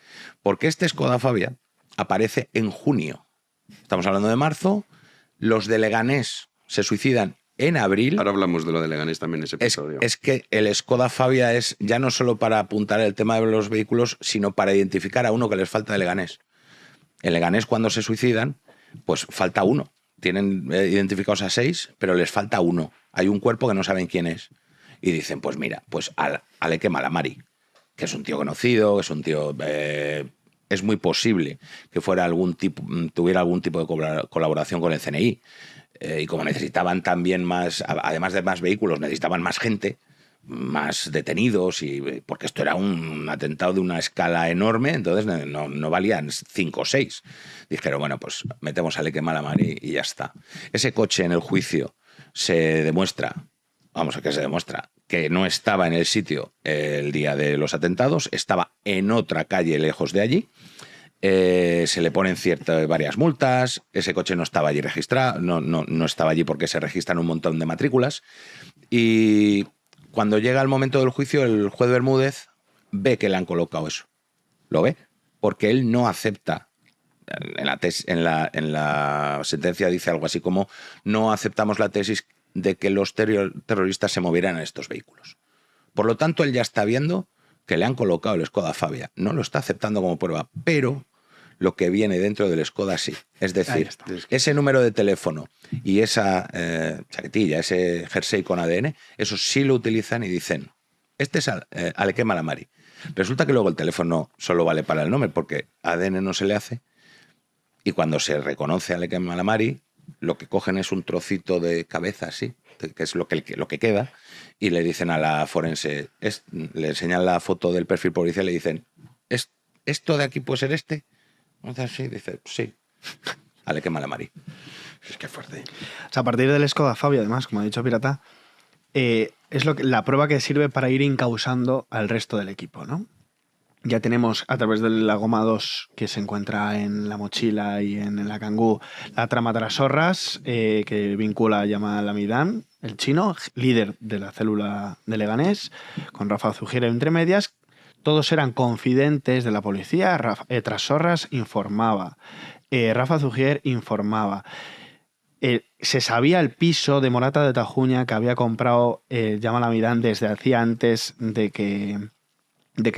Porque este Skoda Fabia aparece en junio. Estamos hablando de marzo. Los de Leganés se suicidan en abril. Ahora hablamos de lo de Leganés también en ese episodio. Es que el Skoda Fabia es ya no solo para apuntar el tema de los vehículos, sino para identificar a uno que les falta de Leganés. En Leganés, cuando se suicidan, pues falta uno. Tienen identificados a 6, pero les falta uno. Hay un cuerpo que no saben quién es. Y dicen, pues mira, pues Aleke Malamari, que es un tío conocido, que es un tío... es muy posible que tuviera algún tipo de colaboración con el CNI. Y como necesitaban también más, además de más vehículos, necesitaban más gente, más detenidos, porque esto era un atentado de una escala enorme, entonces no valían 5 o 6. Dijeron, bueno, pues metemos a Aleke Malamari y ya está. Ese coche en el juicio se demuestra que no estaba en el sitio el día de los atentados, estaba en otra calle lejos de allí. Se le ponen varias multas. Ese coche no estaba allí registrado, no estaba allí porque se registran un montón de matrículas. Y cuando llega el momento del juicio, el juez Bermúdez ve que le han colocado eso. Lo ve, porque él no acepta. En la sentencia dice algo así como: no aceptamos la tesis de que los terroristas se movieran en estos vehículos. Por lo tanto, él ya está viendo que le han colocado el Skoda Fabia. No lo está aceptando como prueba, pero lo que viene dentro del Skoda sí. Es decir, ese número de teléfono y esa chaquetilla, ese jersey con ADN, eso sí lo utilizan y dicen, este es Aleke Malamari. Resulta que luego el teléfono solo vale para el nombre porque ADN no se le hace, y cuando se reconoce a Aleke Malamari, lo que cogen es un trocito de cabeza así, que es lo que queda, y le dicen a la forense, le enseñan la foto del perfil policial y le dicen, ¿esto de aquí puede ser este? Así, dice, sí. Aleke Malamari. Es que fuerte. O sea, a partir del Skoda Fabia, además, como ha dicho Pirata, es la prueba que sirve para ir encausando al resto del equipo, ¿no? Ya tenemos, a través de la goma 2 que se encuentra en la mochila y en la Kangoo, la trama de las zorras que vincula a Yamal Amidán, el chino, líder de la célula de Leganés, con Rafa Zugier entre medias. Todos eran confidentes de la policía. Tras Sorras informaba. Rafa Zugier informaba. Se sabía el piso de Morata de Tajuña que había comprado Yamal Amidán desde hacía antes de que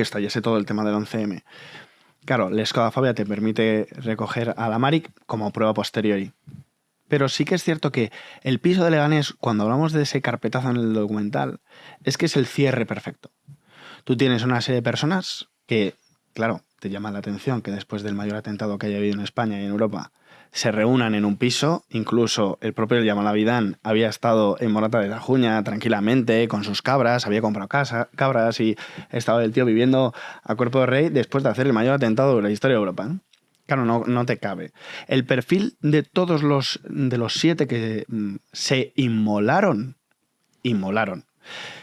estallase todo el tema del 11M. Claro, la escodafobia te permite recoger a la Maric como prueba posteriori. Pero sí que es cierto que el piso de Leganés, cuando hablamos de ese carpetazo en el documental, es que es el cierre perfecto. Tú tienes una serie de personas que, claro, te llama la atención que después del mayor atentado que haya habido en España y en Europa, se reúnan en un piso. Incluso el propio Yamal Amidán había estado en Morata de Tajuña tranquilamente con sus cabras, había comprado cabras y estaba el tío viviendo a cuerpo de rey después de hacer el mayor atentado de la historia de Europa, ¿no? Claro, no te cabe. El perfil de todos los 7 que se inmolaron.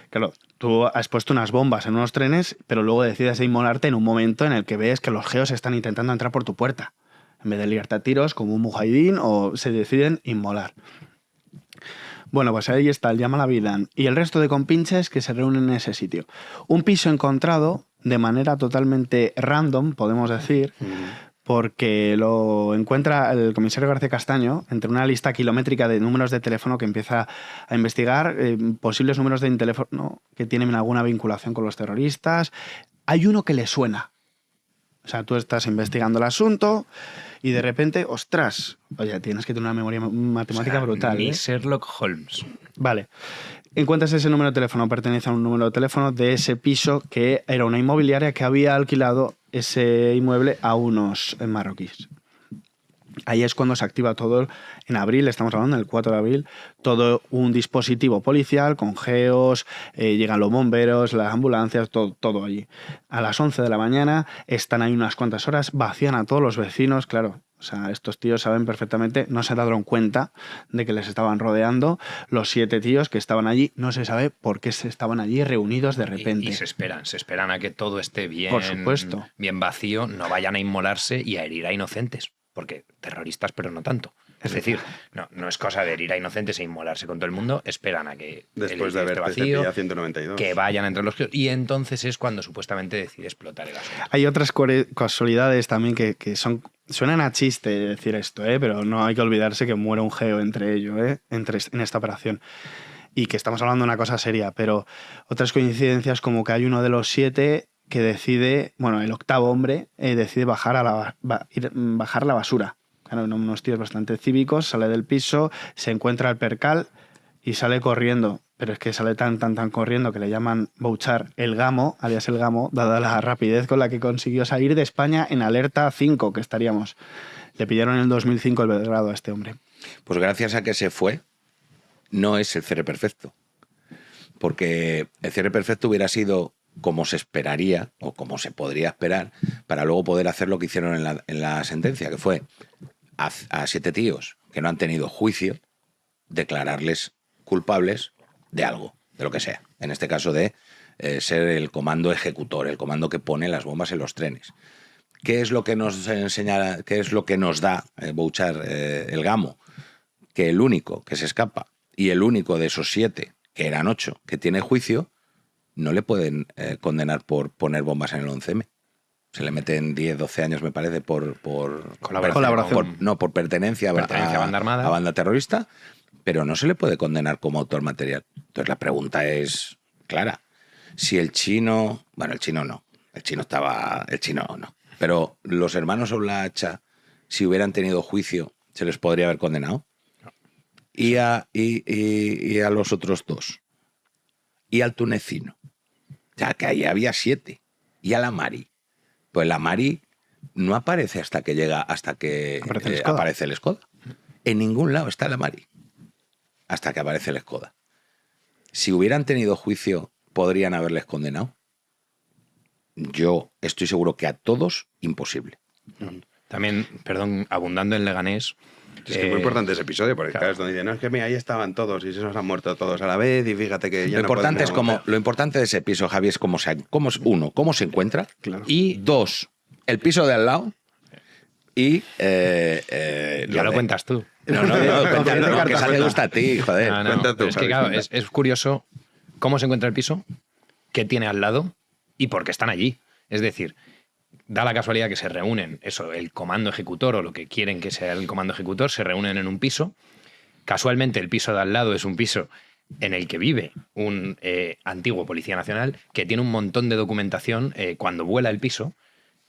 Claro, tú has puesto unas bombas en unos trenes, pero luego decides inmolarte en un momento en el que ves que los geos están intentando entrar por tu puerta. En vez de liarte a tiros como un mujahidín, o se deciden inmolar. Bueno, pues ahí está el Yamal Amidán y el resto de compinches que se reúnen en ese sitio. Un piso encontrado de manera totalmente random, podemos decir, porque lo encuentra el comisario García Castaño entre una lista kilométrica de números de teléfono que empieza a investigar posibles números de teléfono que tienen alguna vinculación con los terroristas. Hay uno que le suena. O sea, tú estás investigando el asunto y de repente, ostras, oye, tienes que tener una memoria matemática brutal. Ni Sherlock Holmes. Vale. Encuentras ese número de teléfono, pertenece a un número de teléfono de ese piso que era una inmobiliaria que había alquilado ese inmueble a unos marroquíes. Ahí es cuando se activa todo, en abril, estamos hablando del 4 de abril, todo un dispositivo policial con geos, llegan los bomberos, las ambulancias, todo allí. A las 11 de la mañana están ahí unas cuantas horas, vacían a todos los vecinos, claro. O sea, estos tíos saben perfectamente, no se dieron cuenta de que les estaban rodeando. Los 7 tíos que estaban allí, no se sabe por qué se estaban allí reunidos de repente. Y se esperan a que todo esté bien, por supuesto, bien vacío, no vayan a inmolarse y a herir a inocentes. Porque terroristas, pero no tanto. Es decir, no es cosa de herir a inocentes e inmolarse con todo el mundo. Esperan a que después de haber vacío, 192, que vayan entre los geos, y entonces es cuando supuestamente decide explotar el asunto. Hay otras casualidades también que suenan a chiste decir esto, pero no hay que olvidarse que muere un geo entre ellos, en esta operación. Y que estamos hablando de una cosa seria, pero otras coincidencias como que hay uno de los 7 que decide, bueno, el 8º hombre decide bajar la basura. Claro, unos tíos bastante cívicos, sale del piso, se encuentra el percal y sale corriendo. Pero es que sale tan corriendo que le llaman Bouchard el Gamo, alias el Gamo, dada la rapidez con la que consiguió salir de España en alerta 5, que estaríamos. Le pillaron en el 2005 el Belgrado a este hombre. Pues gracias a que se fue, no es el cierre perfecto. Porque el cierre perfecto hubiera sido como se esperaría o como se podría esperar para luego poder hacer lo que hicieron en la sentencia, que fue a 7 tíos que no han tenido juicio, declararles culpables de algo, de lo que sea. En este caso de ser el comando ejecutor, el comando que pone las bombas en los trenes. ¿Qué es lo que nos enseña, qué es lo que nos da Bouchard el Gamo? Que el único que se escapa y el único de esos 7, que eran 8, que tiene juicio, no le pueden condenar por poner bombas en el 11M. Se le meten 10, 12 años, me parece, por colaboración. Por pertenencia a banda armada, a banda terrorista, pero no se le puede condenar como autor material. Entonces la pregunta es clara. Si el chino... Bueno, el chino no. El chino no. Pero los hermanos Olacha, si hubieran tenido juicio, ¿se les podría haber condenado? No. Y a los otros 2. Y al tunecino. O sea, que ahí había 7. Y a la Mari. Pues la Mari no aparece hasta que aparece el Skoda. En ningún lado está la Mari. Hasta que aparece el Skoda. Si hubieran tenido juicio, ¿podrían haberles condenado? Yo estoy seguro que a todos, imposible. También, perdón, abundando en Leganés. Es que es muy importante ese episodio, porque claro, es donde dicen, no, es que mira, ahí estaban todos y se nos han muerto todos a la vez y fíjate que ya lo importante es como lo importante de ese piso, Javi, es cómo se encuentra, y dos, el piso de al lado y ya lo cuentas tú. No, que esa te gusta a ti, joder. No, tú, es que claro, es curioso cómo se encuentra el piso, qué tiene al lado y por qué están allí. Es decir, da la casualidad que se reúnen, el comando ejecutor o lo que quieren que sea el comando ejecutor, se reúnen en un piso. Casualmente el piso de al lado es un piso en el que vive un antiguo policía nacional que tiene un montón de documentación. Cuando vuela el piso,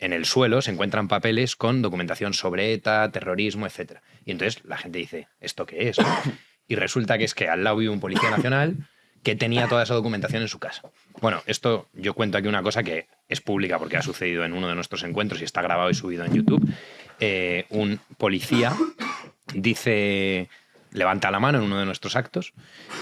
en el suelo se encuentran papeles con documentación sobre ETA, terrorismo, etc. Y entonces la gente dice, ¿esto qué es? Y resulta que es que al lado vive un policía nacional que tenía toda esa documentación en su casa. Bueno, esto yo cuento aquí una cosa que es pública porque ha sucedido en uno de nuestros encuentros y está grabado y subido en YouTube. Un policía levanta la mano en uno de nuestros actos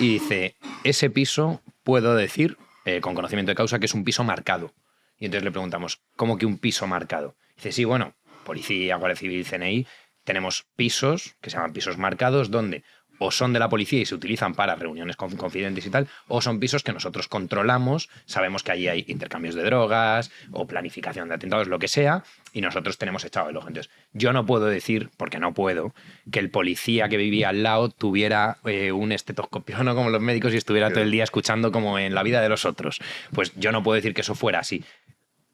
y dice, ese piso puedo decir, con conocimiento de causa, que es un piso marcado. Y entonces le preguntamos, ¿cómo que un piso marcado? Dice, sí, bueno, policía, Guardia Civil, CNI, tenemos pisos que se llaman pisos marcados donde o son de la policía y se utilizan para reuniones confidentes y tal, o son pisos que nosotros controlamos, sabemos que allí hay intercambios de drogas o planificación de atentados, lo que sea, y nosotros tenemos echado el ojo. Entonces, yo no puedo decir, porque no puedo, que el policía que vivía al lado tuviera un estetoscopio, no como los médicos, y estuviera todo el día escuchando como en la vida de los otros. Pues yo no puedo decir que eso fuera así,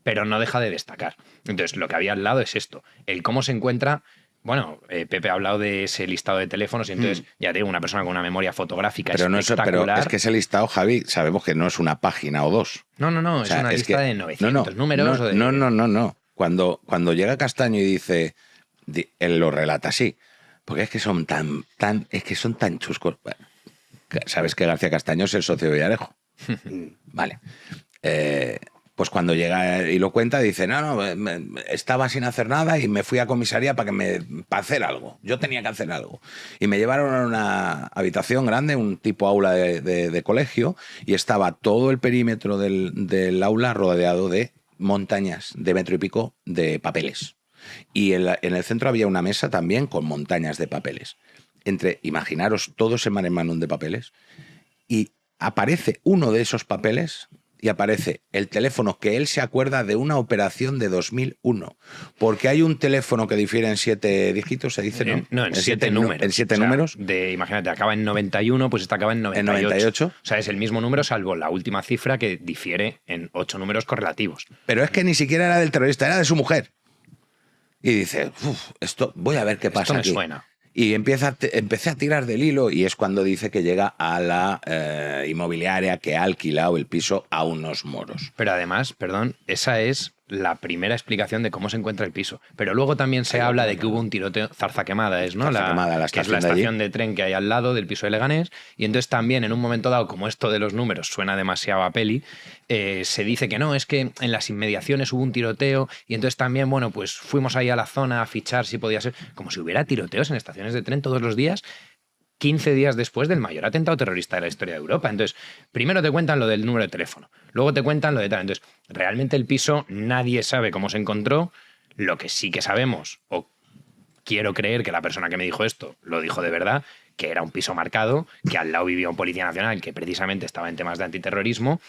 pero no deja de destacar. Entonces, lo que había al lado es esto, el cómo se encuentra. Bueno, Pepe ha hablado de ese listado de teléfonos y entonces, ya digo, una persona con una memoria fotográfica espectacular. Pero es que ese listado, Javi, sabemos que no es una página o dos. No, o sea, es una lista de 900 números. No. Cuando llega Castaño y dice, él lo relata así, porque es que son tan chuscos. Sabes que García Castaño es el socio de Villarejo. Vale. Pues cuando llega y lo cuenta, dice, no, estaba sin hacer nada y me fui a comisaría para hacer algo. Yo tenía que hacer algo. Y me llevaron a una habitación grande, un tipo aula de colegio, y estaba todo el perímetro del aula rodeado de montañas de metro y pico de papeles. Y en el centro había una mesa también con montañas de papeles. Imaginaros todo ese mare magnum de papeles, y aparece uno de esos papeles y aparece el teléfono que él se acuerda de una operación de 2001. Porque hay un teléfono que difiere en 7 dígitos, se dice, ¿no? No, en 7 números. En 7 números. Imagínate, acaba en 91, pues esta acaba en 98. En 98. O sea, es el mismo número, salvo la última cifra que difiere en 8 números correlativos. Pero es que ni siquiera era del terrorista, era de su mujer. Y dice, esto, voy a ver qué pasa aquí. Esto me suena. Y empecé a tirar del hilo, y es cuando dice que llega a la inmobiliaria que ha alquilado el piso a unos moros. Pero además, perdón, esa es la primera explicación de cómo se encuentra el piso. Pero luego también se habla de que hubo un tiroteo, Zarza Quemada, ¿no? Que es la estación de tren que hay al lado del piso de Leganés. Y entonces también, en un momento dado, como esto de los números suena demasiado a peli, se dice que no, es que en las inmediaciones hubo un tiroteo y entonces también, bueno, pues fuimos ahí a la zona a fichar si podía ser. Como si hubiera tiroteos en estaciones de tren todos los días, 15 días después del mayor atentado terrorista de la historia de Europa. Entonces, primero te cuentan lo del número de teléfono, luego te cuentan lo de tal. Entonces, realmente el piso nadie sabe cómo se encontró. Lo que sí que sabemos, o quiero creer que la persona que me dijo esto lo dijo de verdad, que era un piso marcado, que al lado vivía un policía nacional que precisamente estaba en temas de antiterrorismo,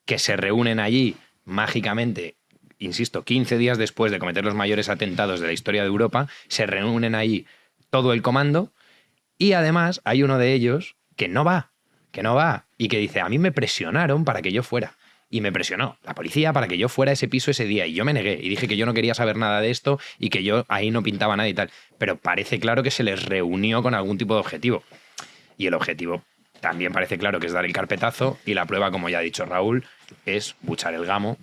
que se reúnen allí mágicamente, insisto, 15 días después de cometer los mayores atentados de la historia de Europa, se reúnen allí todo el comando. Y además hay uno de ellos que no va, y que dice, a mí me presionaron para que yo fuera. Y me presionó la policía para que yo fuera a ese piso ese día. Y yo me negué y dije que yo no quería saber nada de esto y que yo ahí no pintaba nada y tal. Pero parece claro que se les reunió con algún tipo de objetivo. Y el objetivo también parece claro que es dar el carpetazo, y la prueba, como ya ha dicho Raúl, es Buchar el Gamo,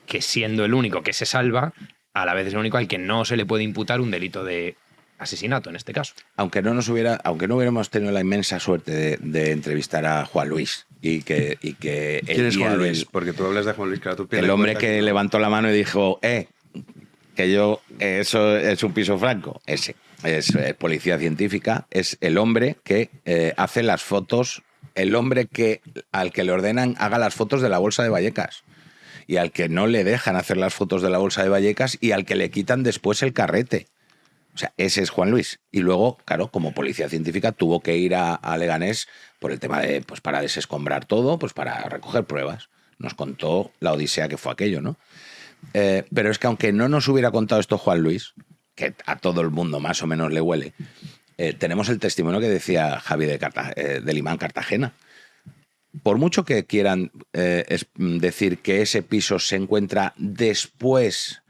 que siendo el único que se salva, a la vez es el único al que no se le puede imputar un delito de asesinato en este caso. Aunque no hubiéramos tenido la inmensa suerte de entrevistar a Juan Luis y que ¿Quién es Juan Luis? Porque tú hablas de Juan Luis, claro, el hombre que levantó la mano y dijo, que eso es un piso franco. Ese es policía científica, es el hombre que hace las fotos, el hombre al que le ordenan haga las fotos de la bolsa de Vallecas. y al que no le dejan hacer las fotos de la bolsa de Vallecas y al que le quitan después el carrete. O sea, ese es Juan Luis. Y luego, claro, como policía científica tuvo que ir a Leganés por el tema de, pues para desescombrar todo, pues para recoger pruebas. Nos contó la odisea que fue aquello, ¿no? Pero es que aunque no nos hubiera contado esto Juan Luis, que a todo el mundo más o menos le huele, tenemos el testimonio que decía Javi del imán Cartagena. Por mucho que quieran decir que ese piso se encuentra después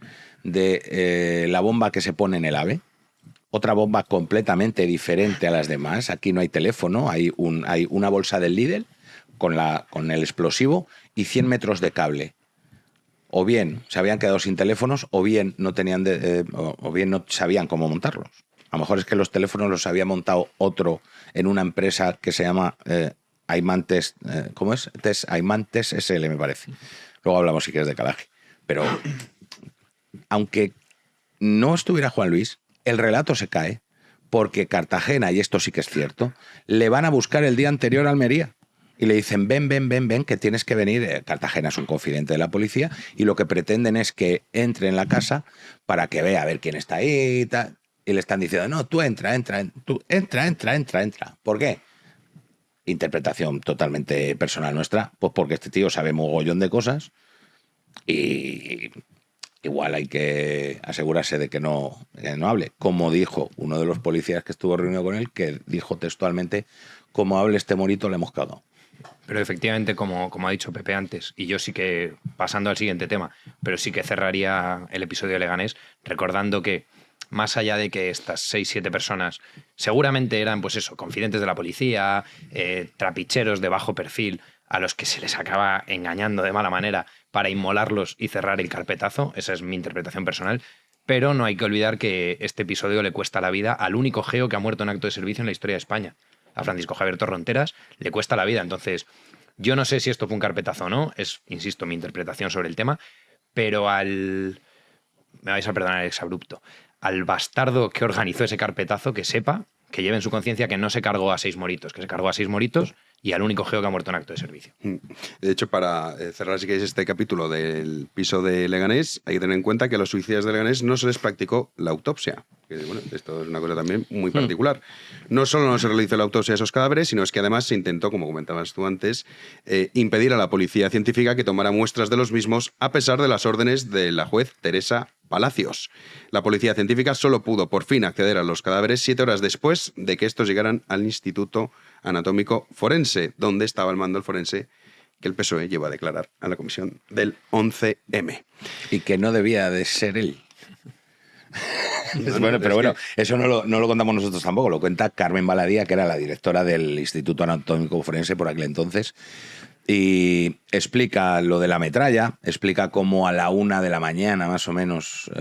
de la bomba que se pone en el AVE, otra bomba completamente diferente a las demás. Aquí no hay teléfono, hay una bolsa del Lidl con el explosivo y 100 metros de cable. O bien se habían quedado sin teléfonos, o bien no tenían o bien no sabían cómo montarlos. A lo mejor es que los teléfonos los había montado otro en una empresa que se llama Aymantes, ¿cómo es? Aymantes SL, me parece. Luego hablamos si quieres de Calaje. Pero aunque no estuviera Juan Luis, el relato se cae porque Cartagena, y esto sí que es cierto, le van a buscar el día anterior a Almería. Y le dicen, ven, que tienes que venir. Cartagena es un confidente de la policía y lo que pretenden es que entre en la casa para que vea a ver quién está ahí y tal. Y le están diciendo, no, tú entra. ¿Por qué? Interpretación totalmente personal nuestra, pues porque este tío sabe mogollón de cosas y igual hay que asegurarse de que no hable. Como dijo uno de los policías que estuvo reunido con él, que dijo textualmente, como hable este morito le hemos cagado. Pero efectivamente, como ha dicho Pepe antes, y yo sí que, pasando al siguiente tema, pero sí que cerraría el episodio de Leganés recordando que, más allá de que estas 6-7 personas seguramente eran, pues eso, confidentes de la policía, trapicheros de bajo perfil, a los que se les acaba engañando de mala manera para inmolarlos y cerrar el carpetazo, esa es mi interpretación personal, pero no hay que olvidar que este episodio le cuesta la vida al único geo que ha muerto en acto de servicio en la historia de España. A Francisco Javier Torronteras le cuesta la vida. Entonces, yo no sé si esto fue un carpetazo o no, es, insisto, mi interpretación sobre el tema, pero me vais a perdonar el exabrupto, al bastardo que organizó ese carpetazo, que sepa, que lleve en su conciencia que no se cargó a 6 moritos, que se cargó a 6 moritos y al único geo que ha muerto en acto de servicio. De hecho, para cerrar, si queréis, este capítulo del piso de Leganés, hay que tener en cuenta que a los suicidas de Leganés no se les practicó la autopsia. Que, bueno, esto es una cosa también muy particular. No solo no se realizó la autopsia a esos cadáveres, sino es que además se intentó, como comentabas tú antes, impedir a la policía científica que tomara muestras de los mismos a pesar de las órdenes de la juez Teresa Palacios. La policía científica solo pudo por fin acceder a los cadáveres 7 horas después de que estos llegaran al Instituto Anatómico Forense, donde estaba el mando del forense que el PSOE llevó a declarar a la comisión del 11M. Y que no debía de ser él. Bueno, pero bueno, eso no lo contamos nosotros tampoco, lo cuenta Carmen Baladía, que era la directora del Instituto Anatómico Forense por aquel entonces, y explica lo de la metralla, explica cómo a la 1 de la mañana, más o menos,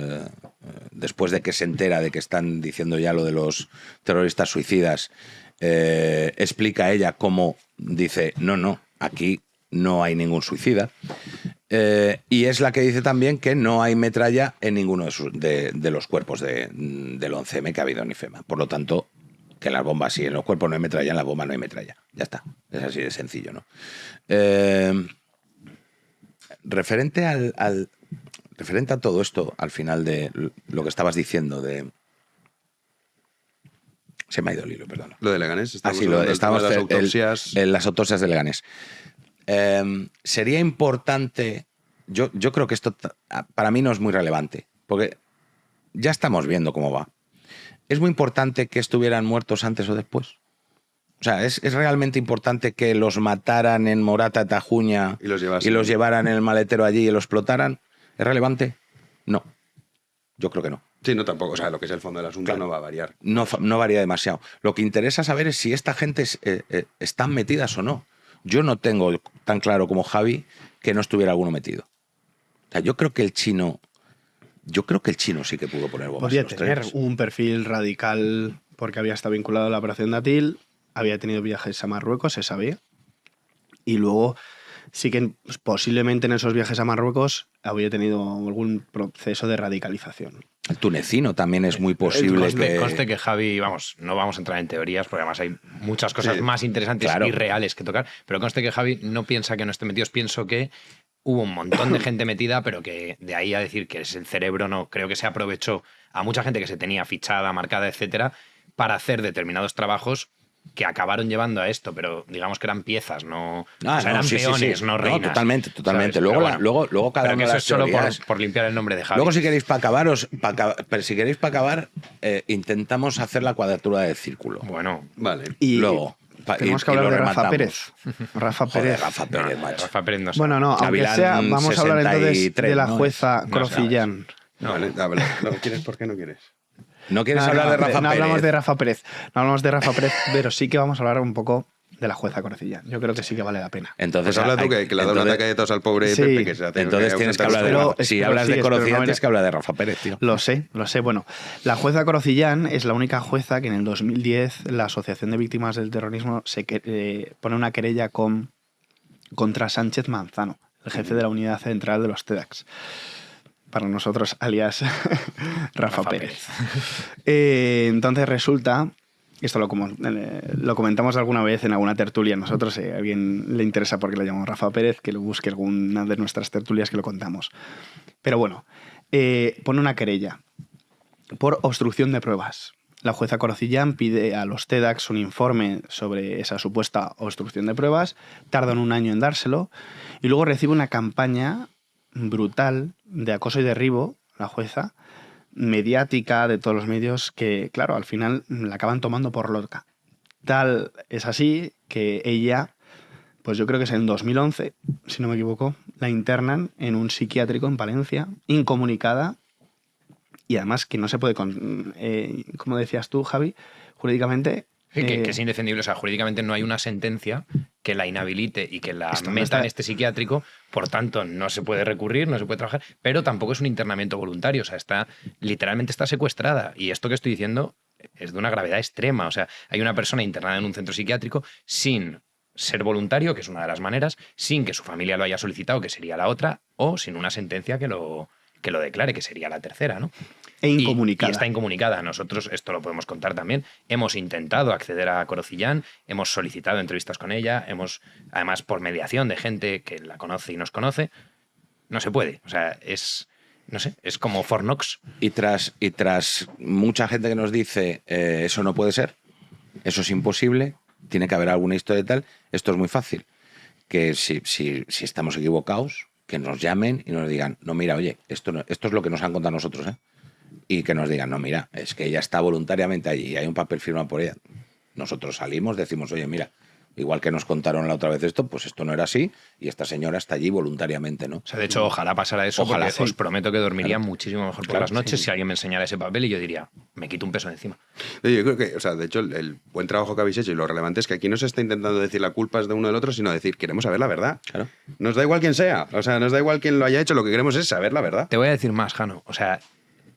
después de que se entera de que están diciendo ya lo de los terroristas suicidas, explica ella cómo dice, no, aquí no hay ningún suicida. Y es la que dice también que no hay metralla en ninguno de los cuerpos del 11M que ha habido en IFEMA. Por lo tanto, que las bombas, si en los cuerpos no hay metralla, en las bombas no hay metralla. Ya está. Es así de sencillo, ¿no? Referente a todo esto, al final de lo que estabas diciendo de... Se me ha ido el hilo, perdón. Lo de Leganés. Estamos las autopsias. las autopsias de Leganés. Sería importante, yo creo que esto para mí no es muy relevante, porque ya estamos viendo cómo va. ¿Es muy importante que estuvieran muertos antes o después? O sea, ¿es realmente importante que los mataran en Morata, Tajuña y los llevaran en el maletero allí y los explotaran? ¿Es relevante? No. Yo creo que no. Sí, no tampoco. O sea, lo que es el fondo del asunto no va a variar. No varía demasiado. Lo que interesa saber es si esta gente están metidas o no. Yo no tengo tan claro como Javi que no estuviera alguno metido. O sea, yo creo que el chino sí que pudo poner bombas. Podría tener un perfil radical porque había estado vinculado a la operación Datil, había tenido viajes a Marruecos, se sabía. Y luego sí que posiblemente en esos viajes a Marruecos había tenido algún proceso de radicalización. El tunecino también es muy posible. Conste que Javi, no vamos a entrar en teorías, porque además hay muchas cosas más interesantes y reales que tocar, pero conste que Javi no piensa que no esté metidos, pienso que hubo un montón de gente metida, pero que de ahí a decir que es el cerebro, no, creo que se aprovechó a mucha gente que se tenía fichada, marcada, etcétera, para hacer determinados trabajos que acabaron llevando a esto, pero digamos que eran piezas, no, eran peones, no reinas. No, totalmente. ¿Sabes? Luego cada pero una que de eso las es solo teorías... por limpiar el nombre de Javi. Luego, si queréis para acabar, intentamos hacer la cuadratura del círculo. Bueno, vale. Y luego tenemos que hablar de Rafa Pérez. Rafa Pérez. Rafa Pérez, macho. Rafa Pérez no sé. Bueno, no, aunque Gavilán sea, vamos a hablar entonces 63, de la ¿no? jueza Crocillán. No, vale, ¿no quieres? ¿Por qué no quieres? ¿No quieres hablar de Rafa Pérez? No hablamos de Rafa Pérez. No hablamos de Rafa Pérez, pero sí que vamos a hablar un poco de la jueza Crocillán. Yo creo que sí que vale la pena. Entonces, Pues habla tú, que le ha dado un ataque de tos al pobre Sí. Pepe, que se hace. Entonces tienes que hablar de Rafa. Si hablas de Crocillán, tienes que hablar de Rafa Pérez, tío. Lo sé. Bueno, la jueza Crocillán es la única jueza que en el 2010 la Asociación de Víctimas del Terrorismo pone una querella contra Sánchez Manzano, el jefe de la unidad central de los TEDx. Para nosotros, alias Rafa Pérez. Entonces resulta, esto lo comentamos alguna vez en alguna tertulia, nosotros, si a alguien le interesa por qué le llamamos Rafa Pérez, que lo busque alguna de nuestras tertulias que lo contamos. Pero bueno, pone una querella por obstrucción de pruebas. La jueza Crocillán pide a los TEDx un informe sobre esa supuesta obstrucción de pruebas, tardan un año en dárselo, y luego recibe una campaña brutal de acoso y derribo, la jueza, mediática de todos los medios, que, claro, al final la acaban tomando por loca. Tal es así que ella, pues yo creo que es en 2011, si no me equivoco, la internan en un psiquiátrico en Palencia, incomunicada, y además que no se puede, como decías tú, Javi, jurídicamente... Sí, que es indefendible. O sea, jurídicamente no hay una sentencia que la inhabilite y que la meta en este psiquiátrico, por tanto no se puede recurrir, no se puede trabajar, pero tampoco es un internamiento voluntario, o sea, literalmente está secuestrada, y esto que estoy diciendo es de una gravedad extrema. O sea, hay una persona internada en un centro psiquiátrico sin ser voluntario, que es una de las maneras, sin que su familia lo haya solicitado, que sería la otra, o sin una sentencia que lo declare, que sería la tercera, ¿no? E incomunicada. Y está incomunicada. Nosotros, esto lo podemos contar también, hemos intentado acceder a Crocillán, hemos solicitado entrevistas con ella, además por mediación de gente que la conoce y nos conoce, no se puede. O sea, es como Fornox. Y tras mucha gente que nos dice eso no puede ser, eso es imposible, tiene que haber alguna historia y tal, esto es muy fácil. Que si estamos equivocados, que nos llamen y nos digan, no, mira, oye, esto es lo que nos han contado nosotros, ¿eh? Y que nos digan, no, mira, es que ella está voluntariamente allí y hay un papel firmado por ella. Nosotros salimos, decimos, oye, mira, igual que nos contaron la otra vez esto, pues esto no era así y esta señora está allí voluntariamente, ¿no? O sea, de hecho, ojalá pasara eso, Ojalá, porque sí. os prometo que dormiría muchísimo mejor por Claro, las noches sí. si alguien me enseñara ese papel y yo diría, me quito un peso de encima. Yo creo que, o sea, de hecho, el buen trabajo que habéis hecho y lo relevante es que aquí no se está intentando decir la culpa es de uno del otro, sino decir, queremos saber la verdad. Claro. Nos da igual quién sea, o sea, nos da igual quién lo haya hecho, lo que queremos es saber la verdad. Te voy a decir más, Jano. O sea,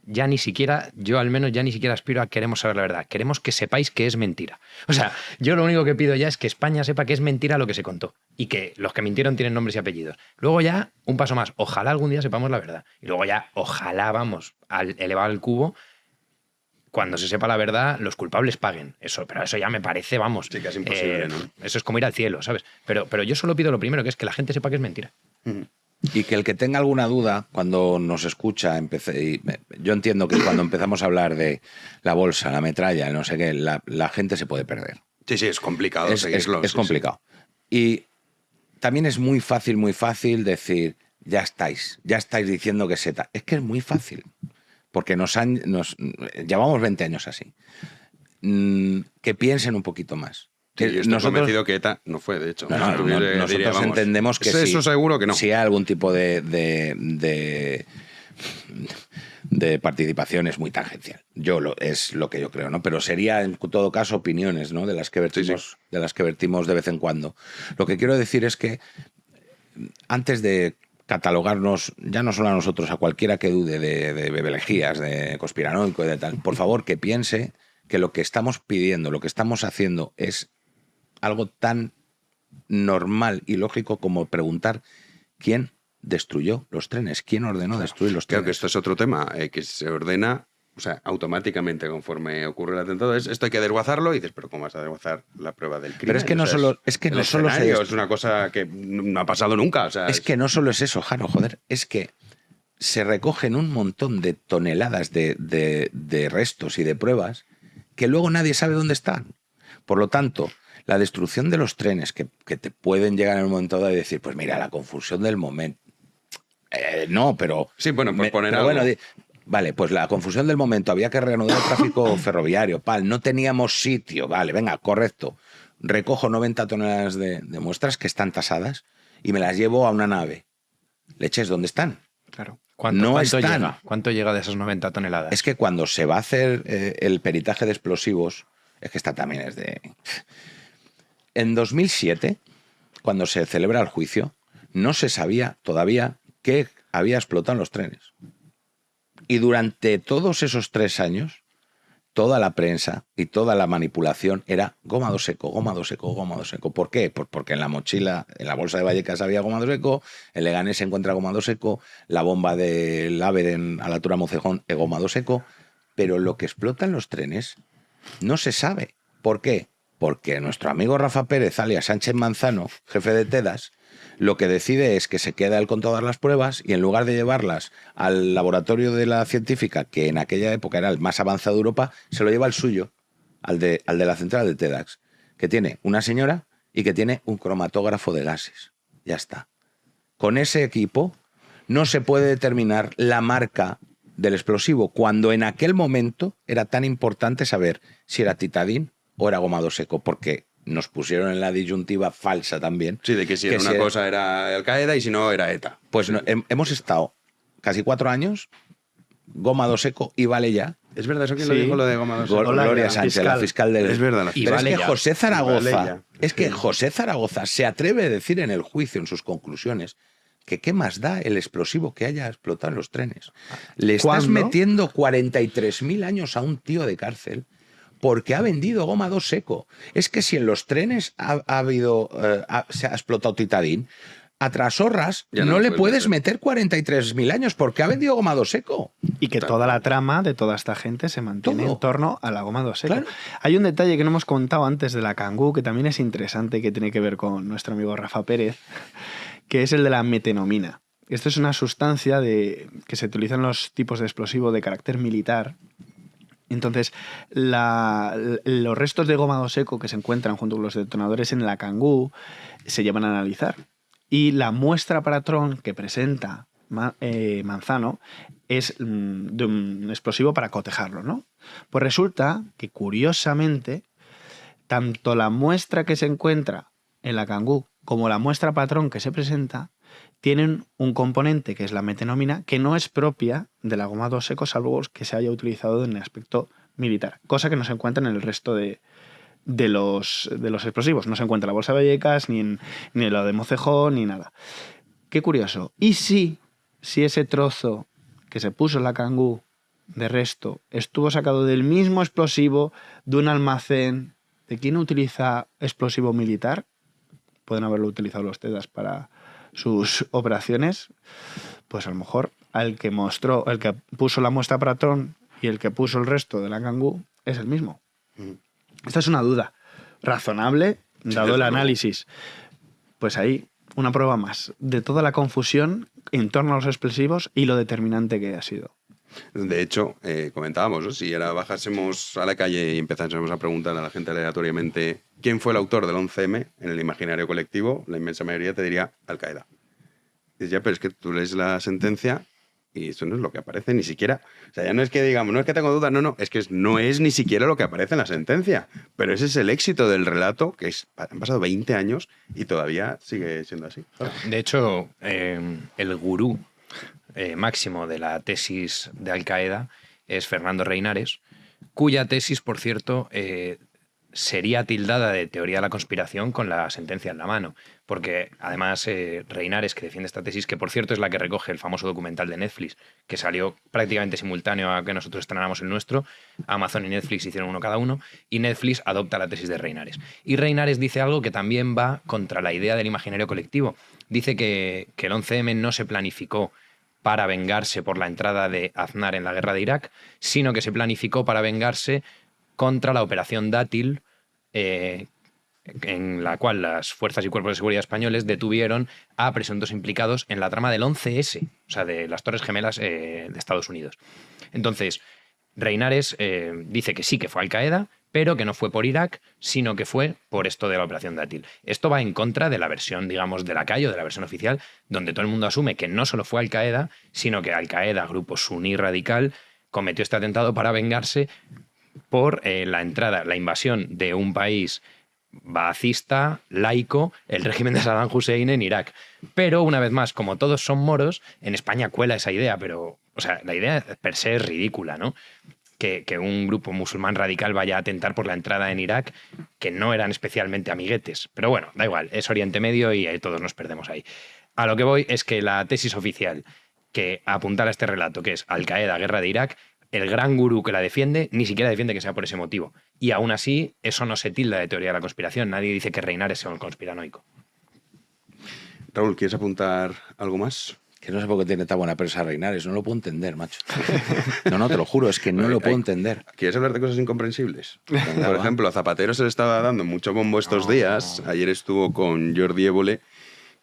yo al menos ya ni siquiera aspiro a queremos saber la verdad. Queremos que sepáis que es mentira. O sea, yo lo único que pido ya es que España sepa que es mentira lo que se contó y que los que mintieron tienen nombres y apellidos. Luego ya, un paso más. Ojalá algún día sepamos la verdad. Y luego ya, ojalá vamos a elevar el cubo. Cuando se sepa la verdad, los culpables paguen. Pero eso ya me parece, vamos. Sí, que es imposible, ¿no? Eso es como ir al cielo, ¿sabes? Pero yo solo pido lo primero, que es que la gente sepa que es mentira. Y que el que tenga alguna duda cuando nos escucha, yo entiendo que cuando empezamos a hablar de la bolsa, la metralla, no sé qué, la gente se puede perder. Sí, es complicado seguirlo. Es complicado. Y también es muy fácil decir, ya estáis diciendo que es ETA. Es que es muy fácil, porque llevamos 20 años así. Que piensen un poquito más. Sí, yo estoy convencido que ETA no fue, de hecho. Nosotros diría, vamos, entendemos que eso seguro que no. Si hay algún tipo de participación es muy tangencial. Es lo que yo creo, ¿no? Pero sería en todo caso opiniones, ¿no? de las que vertimos de vez en cuando. Lo que quiero decir es que antes de catalogarnos, ya no solo a nosotros, a cualquiera que dude de bebelejías, de conspiranoico y de tal, por favor que piense que lo que estamos pidiendo, lo que estamos haciendo es algo tan normal y lógico como preguntar quién destruyó los trenes, quién ordenó destruir los trenes. Claro que esto es otro tema, que se ordena O sea, automáticamente conforme ocurre el atentado, esto hay que desguazarlo y dices, pero ¿cómo vas a desguazar la prueba del crimen? Pero es que no solo es una cosa que no ha pasado nunca. O sea, es que no solo es eso, Jano, joder, es que se recogen un montón de toneladas de restos y de pruebas que luego nadie sabe dónde están. Por lo tanto, la destrucción de los trenes que te pueden llegar en un momento dado y decir, pues mira, la confusión del momento. No, pero... Sí, bueno, por poner algo. Bueno, vale, pues la confusión del momento, había que reanudar el tráfico ferroviario, no teníamos sitio, vale, venga, correcto. Recojo 90 toneladas de muestras que están tasadas y me las llevo a una nave. Leches, ¿dónde están? Claro. ¿Cuánto están? ¿Cuánto llega de esas 90 toneladas? Es que cuando se va a hacer el peritaje de explosivos, es que esta también es de... En 2007, cuando se celebra el juicio, no se sabía todavía qué había explotado en los trenes. Y durante todos esos 3 años, toda la prensa y toda la manipulación era gomado seco, gomado seco, gomado seco. ¿Por qué? Pues porque en la mochila, en la bolsa de Vallecas había gomado seco, en Leganés se encuentra gomado seco, la bomba del AVE a la altura de Mocejón es gomado seco, pero lo que explota en los trenes no se sabe. ¿Por qué? Porque nuestro amigo Rafa Pérez, alias Sánchez Manzano, jefe de TEDAS, lo que decide es que se queda él con todas las pruebas y en lugar de llevarlas al laboratorio de la científica, que en aquella época era el más avanzado de Europa, se lo lleva al suyo, al de la central de TEDx, que tiene una señora y que tiene un cromatógrafo de gases. Ya está. Con ese equipo no se puede determinar la marca del explosivo, cuando en aquel momento era tan importante saber si era titadín o era gomado seco, porque nos pusieron en la disyuntiva falsa también. Sí, de que si era una cosa era Al-Qaeda y si no era ETA. Pues no, hemos estado casi 4 años, gomado seco y vale ya. Es verdad, ¿eso quién lo dijo, lo de gomado seco? Gloria Sánchez, la fiscal del... Es verdad. Pero vale, es que José Zaragoza, José Zaragoza se atreve a decir en el juicio, en sus conclusiones, que qué más da el explosivo que haya explotado en los trenes. Le estás metiendo 43.000 años a un tío de cárcel porque ha vendido gomado seco. Es que si en los trenes se ha explotado titadín, a Trasorras no le puedes meter 43.000 años porque ha vendido gomado seco. Y que toda la trama de toda esta gente se mantiene en torno a la gomado seco. Claro. Hay un detalle que no hemos contado antes de la Kangoo, que también es interesante, que tiene que ver con nuestro amigo Rafa Pérez, que es el de la metenomina. Esto es una sustancia que se utiliza en los tipos de explosivo de carácter militar. Entonces, los restos de gomado seco que se encuentran junto con los detonadores en la Kangoo se llevan a analizar. Y la muestra para Tron que presenta Manzano es de un explosivo para cotejarlo, ¿no? Pues resulta que, curiosamente, tanto la muestra que se encuentra en la Kangoo como la muestra patrón que se presenta tienen un componente, que es la metenomina, que no es propia de la gomado seco, salvo que se haya utilizado en el aspecto militar, cosa que no se encuentra en el resto de los explosivos. No se encuentra en la bolsa de Vallecas, ni en lo de Mocejón, ni nada. Qué curioso. ¿Y si ese trozo que se puso en la Kangoo de resto estuvo sacado del mismo explosivo de un almacén? ¿De quién utiliza explosivo militar? Pueden haberlo utilizado los TEDAS para sus operaciones. Pues a lo mejor el que puso la muestra para Tron y el que puso el resto de la Kangoo es el mismo. Esta es una duda razonable, dado el análisis. Pues ahí, una prueba más de toda la confusión en torno a los explosivos y lo determinante que ha sido. De hecho, comentábamos, ¿no? Si ahora bajásemos a la calle y empezásemos a preguntar a la gente aleatoriamente quién fue el autor del 11M en el imaginario colectivo, la inmensa mayoría te diría Al-Qaeda. Dices, ya, pero es que tú lees la sentencia y eso no es lo que aparece ni siquiera. O sea, ya no es que digamos, no es que tengo dudas, es que no es ni siquiera lo que aparece en la sentencia. Pero ese es el éxito del relato, que han pasado 20 años y todavía sigue siendo así. De hecho, el gurú máximo de la tesis de Al-Qaeda es Fernando Reinares, cuya tesis, por cierto, sería tildada de teoría de la conspiración con la sentencia en la mano. Porque además Reinares, que defiende esta tesis, que por cierto es la que recoge el famoso documental de Netflix, que salió prácticamente simultáneo a que nosotros estrenáramos el nuestro, Amazon y Netflix hicieron uno cada uno, y Netflix adopta la tesis de Reinares. Y Reinares dice algo que también va contra la idea del imaginario colectivo. Dice que el 11M no se planificó para vengarse por la entrada de Aznar en la guerra de Irak, sino que se planificó para vengarse contra la operación Dátil, en la cual las fuerzas y cuerpos de seguridad españoles detuvieron a presuntos implicados en la trama del 11S, o sea, de las Torres Gemelas de Estados Unidos. Entonces, Reinares dice que sí, que fue Al-Qaeda, pero que no fue por Irak, sino que fue por esto de la operación Dátil. Esto va en contra de la versión, digamos, de la calle o de la versión oficial, donde todo el mundo asume que no solo fue Al-Qaeda, sino que Al-Qaeda, grupo suní radical, cometió este atentado para vengarse por la invasión de un país baacista, laico, el régimen de Saddam Hussein en Irak. Pero, una vez más, como todos son moros, en España cuela esa idea, pero, o sea, la idea per se es ridícula, ¿no? Que un grupo musulmán radical vaya a atentar por la entrada en Irak, que no eran especialmente amiguetes. Pero bueno, da igual, es Oriente Medio y todos nos perdemos ahí. A lo que voy es que la tesis oficial que apuntala este relato, que es Al-Qaeda, guerra de Irak, el gran gurú que la defiende ni siquiera defiende que sea por ese motivo. Y aún así, eso no se tilda de teoría de la conspiración. Nadie dice que Reinares sea un conspiranoico. Raúl, ¿quieres apuntar algo más? Que no sé por qué tiene tan buena prensa Reinares. No lo puedo entender, macho. No, te lo juro, es que no lo puedo entender. ¿Quieres hablar de cosas incomprensibles? Venga, por va. ejemplo, a Zapatero se le estaba dando mucho bombo estos días. Ayer estuvo con Jordi Évole,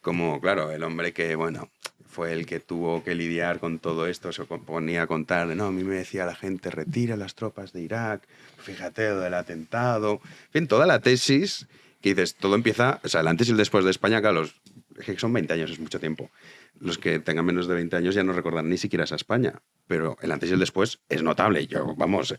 como, claro, el hombre que, bueno, fue el que tuvo que lidiar con todo esto, se ponía a contar, no, a mí me decía la gente, retira las tropas de Irak, fíjate lo del atentado, en fin, toda la tesis, que dices, todo empieza, o sea, el antes y el después de España, claro, es que son 20 años, es mucho tiempo. Los que tengan menos de 20 años ya no recordan ni siquiera esa España, pero el antes y el después es notable. Yo, vamos,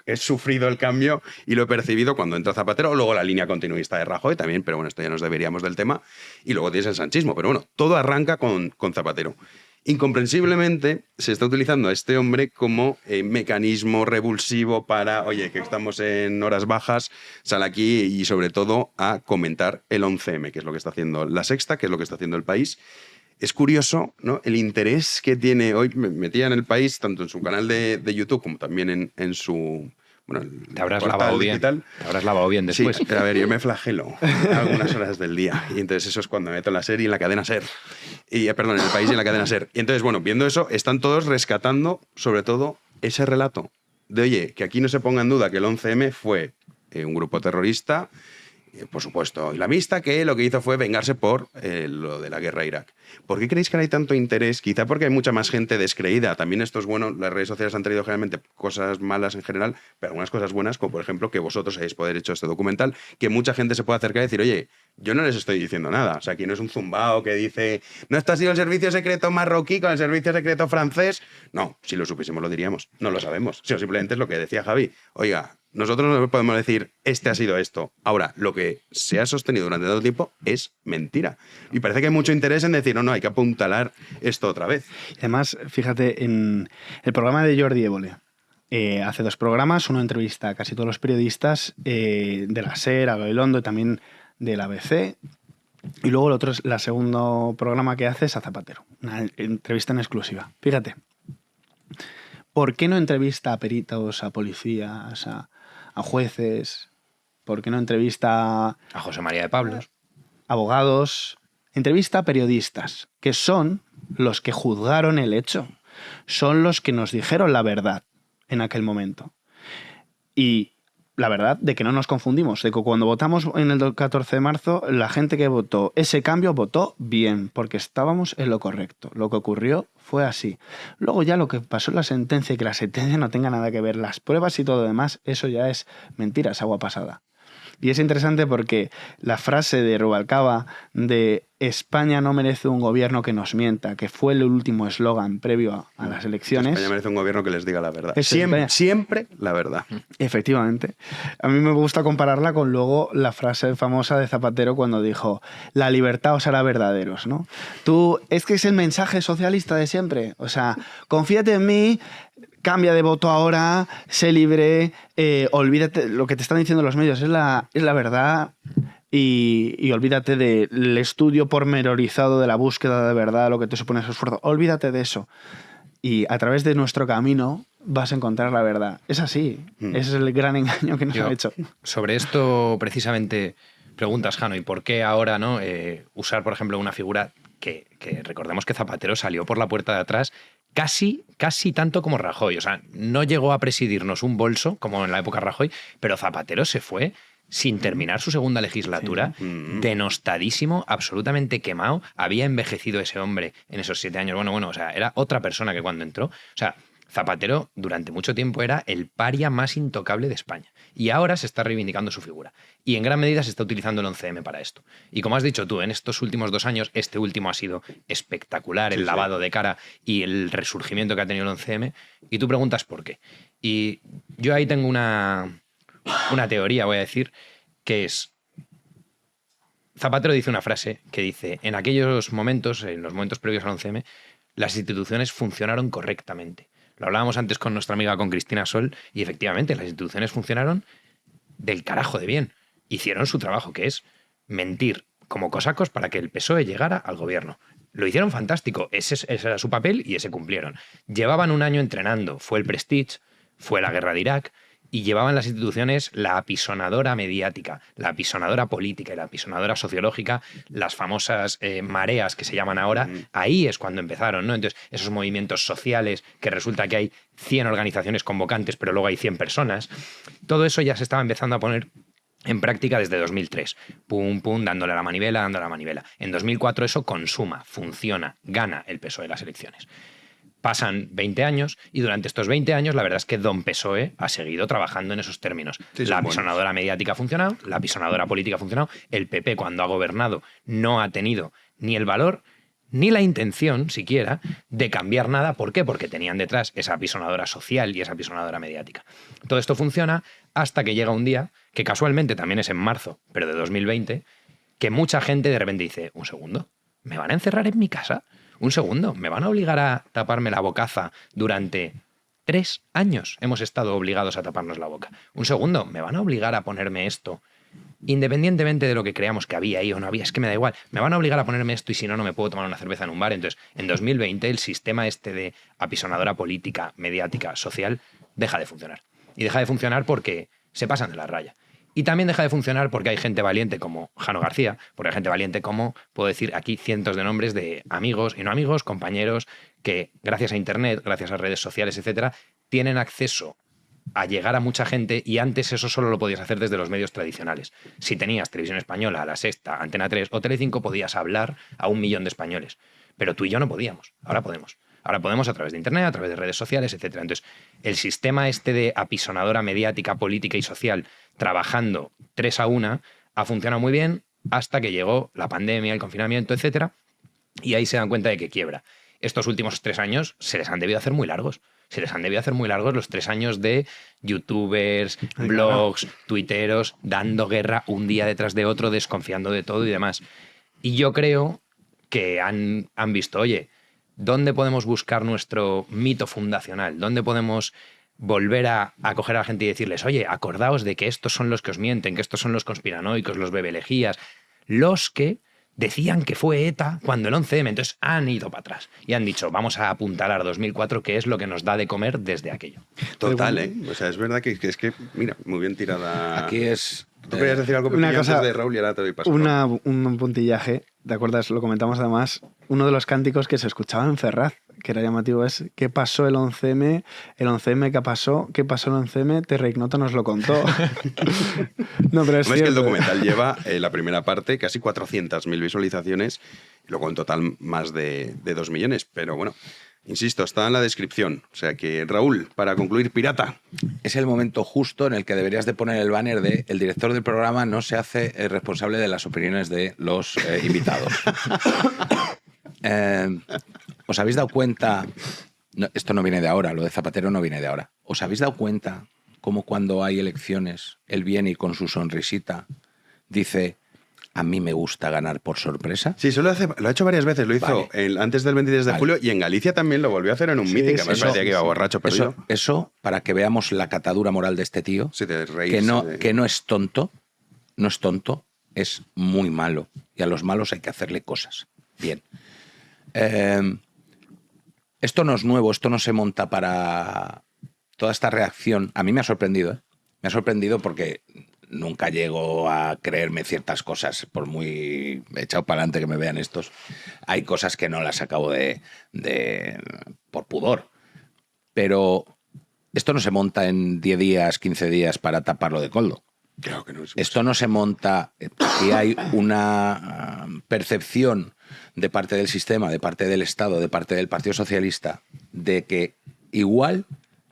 he sufrido el cambio y lo he percibido cuando entra Zapatero, luego la línea continuista de Rajoy también, pero bueno, esto ya nos deberíamos del tema, y luego tienes el sanchismo, pero bueno, todo arranca con Zapatero. Incomprensiblemente se está utilizando a este hombre como mecanismo revulsivo para, oye, que estamos en horas bajas, sal aquí y sobre todo a comentar el 11M, que es lo que está haciendo La Sexta, que es lo que está haciendo El País. Es curioso, ¿no?, el interés que tiene hoy, me metía en El País, tanto en su canal de YouTube como también en su... Bueno, te habrás lavado bien. Te habrás lavado bien después. Sí, a ver, yo me flagelo algunas horas del día. Y entonces eso es cuando me meto en la serie y en la cadena SER. Perdón, en El País y en la cadena SER. Y entonces, bueno, viendo eso, están todos rescatando, sobre todo, ese relato de, oye, que aquí no se ponga en duda que el 11M fue un grupo terrorista, por supuesto, islamista, que lo que hizo fue vengarse por lo de la guerra a Irak. ¿Por qué creéis que hay tanto interés? Quizá porque hay mucha más gente descreída. También esto es bueno, las redes sociales han traído generalmente cosas malas en general, pero algunas cosas buenas, como por ejemplo que vosotros hayáis podido hecho este documental, que mucha gente se puede acercar y decir, oye, yo no les estoy diciendo nada. O sea, aquí no es un zumbao que dice, no está sido el servicio secreto marroquí con el servicio secreto francés. No, si lo supiésemos lo diríamos. No lo sabemos. Sino simplemente es lo que decía Javi. Oiga, nosotros no podemos decir, este ha sido esto. Ahora, lo que se ha sostenido durante todo el tiempo es mentira. Y parece que hay mucho interés en decir, no, hay que apuntalar esto otra vez. Además, fíjate, en el programa de Jordi Évole, hace 2 programas, uno entrevista a casi todos los periodistas de la SER, a Gabilondo y también del ABC. Y luego el otro, el segundo programa que hace es a Zapatero, una entrevista en exclusiva. Fíjate, ¿por qué no entrevista a peritos, a policías, a jueces? ¿Por qué no entrevista a José María de Pablos? Abogados. Entrevista a periodistas, que son los que juzgaron el hecho. Son los que nos dijeron la verdad en aquel momento. Y la verdad de que no nos confundimos, de que cuando votamos en el 14 de marzo, la gente que votó ese cambio votó bien, porque estábamos en lo correcto. Lo que ocurrió fue así. Luego ya lo que pasó en la sentencia y que la sentencia no tenga nada que ver, las pruebas y todo lo demás, eso ya es mentira, es agua pasada. Y es interesante porque la frase de Rubalcaba de España no merece un gobierno que nos mienta, que fue el último eslogan previo a las elecciones. España merece un gobierno que les diga la verdad. Siempre la verdad. Efectivamente. A mí me gusta compararla con luego la frase famosa de Zapatero cuando dijo, la libertad os hará verdaderos, ¿no? Es que es el mensaje socialista de siempre. O sea, confíate en mí, cambia de voto ahora, sé libre, olvídate, lo que te están diciendo los medios es la verdad y olvídate del estudio pormenorizado de la búsqueda de verdad, lo que te supone ese esfuerzo, olvídate de eso. Y a través de nuestro camino vas a encontrar la verdad. Es así, ese es el gran engaño que nos han hecho. Sobre esto precisamente preguntas, Jano, ¿y por qué ahora no usar, por ejemplo, una figura que recordemos que Zapatero salió por la puerta de atrás casi tanto como Rajoy. O sea, no llegó a presidirnos un bolso como en la época Rajoy, pero Zapatero se fue sin terminar su segunda legislatura, denostadísimo, absolutamente quemado. Había envejecido ese hombre en esos 7 años. Bueno, o sea, era otra persona que cuando entró. O sea, Zapatero durante mucho tiempo era el paria más intocable de España. Y ahora se está reivindicando su figura. Y en gran medida se está utilizando el 11M para esto. Y como has dicho tú, en estos últimos 2 años, este último ha sido espectacular, el lavado de cara y el resurgimiento que ha tenido el 11M. Y tú preguntas por qué. Y yo ahí tengo una teoría, voy a decir, que es... Zapatero dice una frase que dice, en aquellos momentos, en los momentos previos al 11M, las instituciones funcionaron correctamente. Lo hablábamos antes con nuestra amiga, con Cristina Sol, y efectivamente las instituciones funcionaron del carajo de bien. Hicieron su trabajo, que es mentir como cosacos para que el PSOE llegara al gobierno. Lo hicieron fantástico, ese era su papel y ese cumplieron. Llevaban 1 año entrenando, fue el Prestige, fue la guerra de Irak, y llevaban las instituciones la apisonadora mediática, la apisonadora política y la apisonadora sociológica, las famosas mareas que se llaman ahora. Ahí es cuando empezaron, ¿no? Entonces, esos movimientos sociales, que resulta que hay 100 organizaciones convocantes, pero luego hay 100 personas, todo eso ya se estaba empezando a poner en práctica desde 2003. Pum, pum, dándole la manivela. En 2004 eso consuma, funciona, gana el PSOE las elecciones. Pasan 20 años y durante estos 20 años la verdad es que Don PSOE ha seguido trabajando en esos términos. La apisonadora mediática ha funcionado, la apisonadora política ha funcionado, el PP cuando ha gobernado no ha tenido ni el valor ni la intención siquiera de cambiar nada. ¿Por qué? Porque tenían detrás esa apisonadora social y esa apisonadora mediática. Todo esto funciona hasta que llega un día, que casualmente también es en marzo, pero de 2020, que mucha gente de repente dice, un segundo, ¿me van a encerrar en mi casa? Un segundo, ¿me van a obligar a taparme la bocaza durante 3 años? Hemos estado obligados a taparnos la boca. Un segundo, ¿me van a obligar a ponerme esto? Independientemente de lo que creamos que había ahí o no había, es que me da igual. Me van a obligar a ponerme esto y si no, no me puedo tomar una cerveza en un bar. Entonces, en 2020 el sistema este de apisonadora política, mediática, social, deja de funcionar. Y deja de funcionar porque se pasan de la raya. Y también deja de funcionar porque hay gente valiente como Jano García, porque hay gente valiente como, puedo decir aquí cientos de nombres de amigos y no amigos, compañeros, que gracias a Internet, gracias a redes sociales, etcétera, tienen acceso a llegar a mucha gente y antes eso solo lo podías hacer desde los medios tradicionales. Si tenías Televisión Española, La Sexta, Antena 3 o Telecinco podías hablar a 1 millón de españoles. Pero tú y yo no podíamos, ahora podemos. Ahora podemos a través de Internet, a través de redes sociales, etc. Entonces, el sistema este de apisonadora mediática, política y social, trabajando 3 a 1, ha funcionado muy bien hasta que llegó la pandemia, el confinamiento, etc. Y ahí se dan cuenta de que quiebra. Estos últimos 3 años se les han debido hacer muy largos. Se les han debido hacer muy largos los 3 años de youtubers, blogs, tuiteros, dando guerra un día detrás de otro, desconfiando de todo y demás. Y yo creo que han visto, oye, ¿dónde podemos buscar nuestro mito fundacional? ¿Dónde podemos volver a coger a la gente y decirles, oye, acordaos de que estos son los que os mienten, que estos son los conspiranoicos, los bebelejías, los que decían que fue ETA cuando el 11M? Entonces han ido para atrás y han dicho, vamos a apuntalar 2004, que es lo que nos da de comer desde aquello. Total, ¿eh? O sea, es verdad que es que, mira, muy bien tirada. Aquí es... Tú querías decir algo una cosa, antes de Raúl y ahora te doy paso. Un puntillaje, ¿te acuerdas? Lo comentamos además, uno de los cánticos que se escuchaba en Ferraz, que era llamativo, es ¿qué pasó el 11M? El 11M, ¿qué pasó el 11M? Terra Ignota nos lo contó. No, pero es que el documental lleva la primera parte casi 400.000 visualizaciones y luego en total más de 2 millones. Pero bueno, insisto, está en la descripción. O sea que, Raúl, para concluir, pirata. Es el momento justo en el que deberías de poner el banner de el director del programa no se hace responsable de las opiniones de los invitados. ¿Os habéis dado cuenta? No, esto no viene de ahora, lo de Zapatero no viene de ahora. ¿Os habéis dado cuenta cómo cuando hay elecciones él viene y con su sonrisita dice... A mí me gusta ganar por sorpresa. Sí, eso lo ha hecho varias veces. Lo hizo antes del 23 de julio y en Galicia también lo volvió a hacer en un meeting, que me parecía que iba borracho perdido. Eso, para que veamos la catadura moral de este tío, sí, que no es tonto, es muy malo. Y a los malos hay que hacerle cosas. Bien. Esto no es nuevo, esto no se monta para... Toda esta reacción, a mí me ha sorprendido, ¿eh? Me ha sorprendido porque nunca llego a creerme ciertas cosas, por muy echado para adelante que me vean estos. Hay cosas que no las acabo por pudor. Pero esto no se monta en 10 días, 15 días para taparlo de Koldo. Claro que no. Esto no se monta porque hay una percepción de parte del sistema, de parte del Estado, de parte del Partido Socialista, de que igual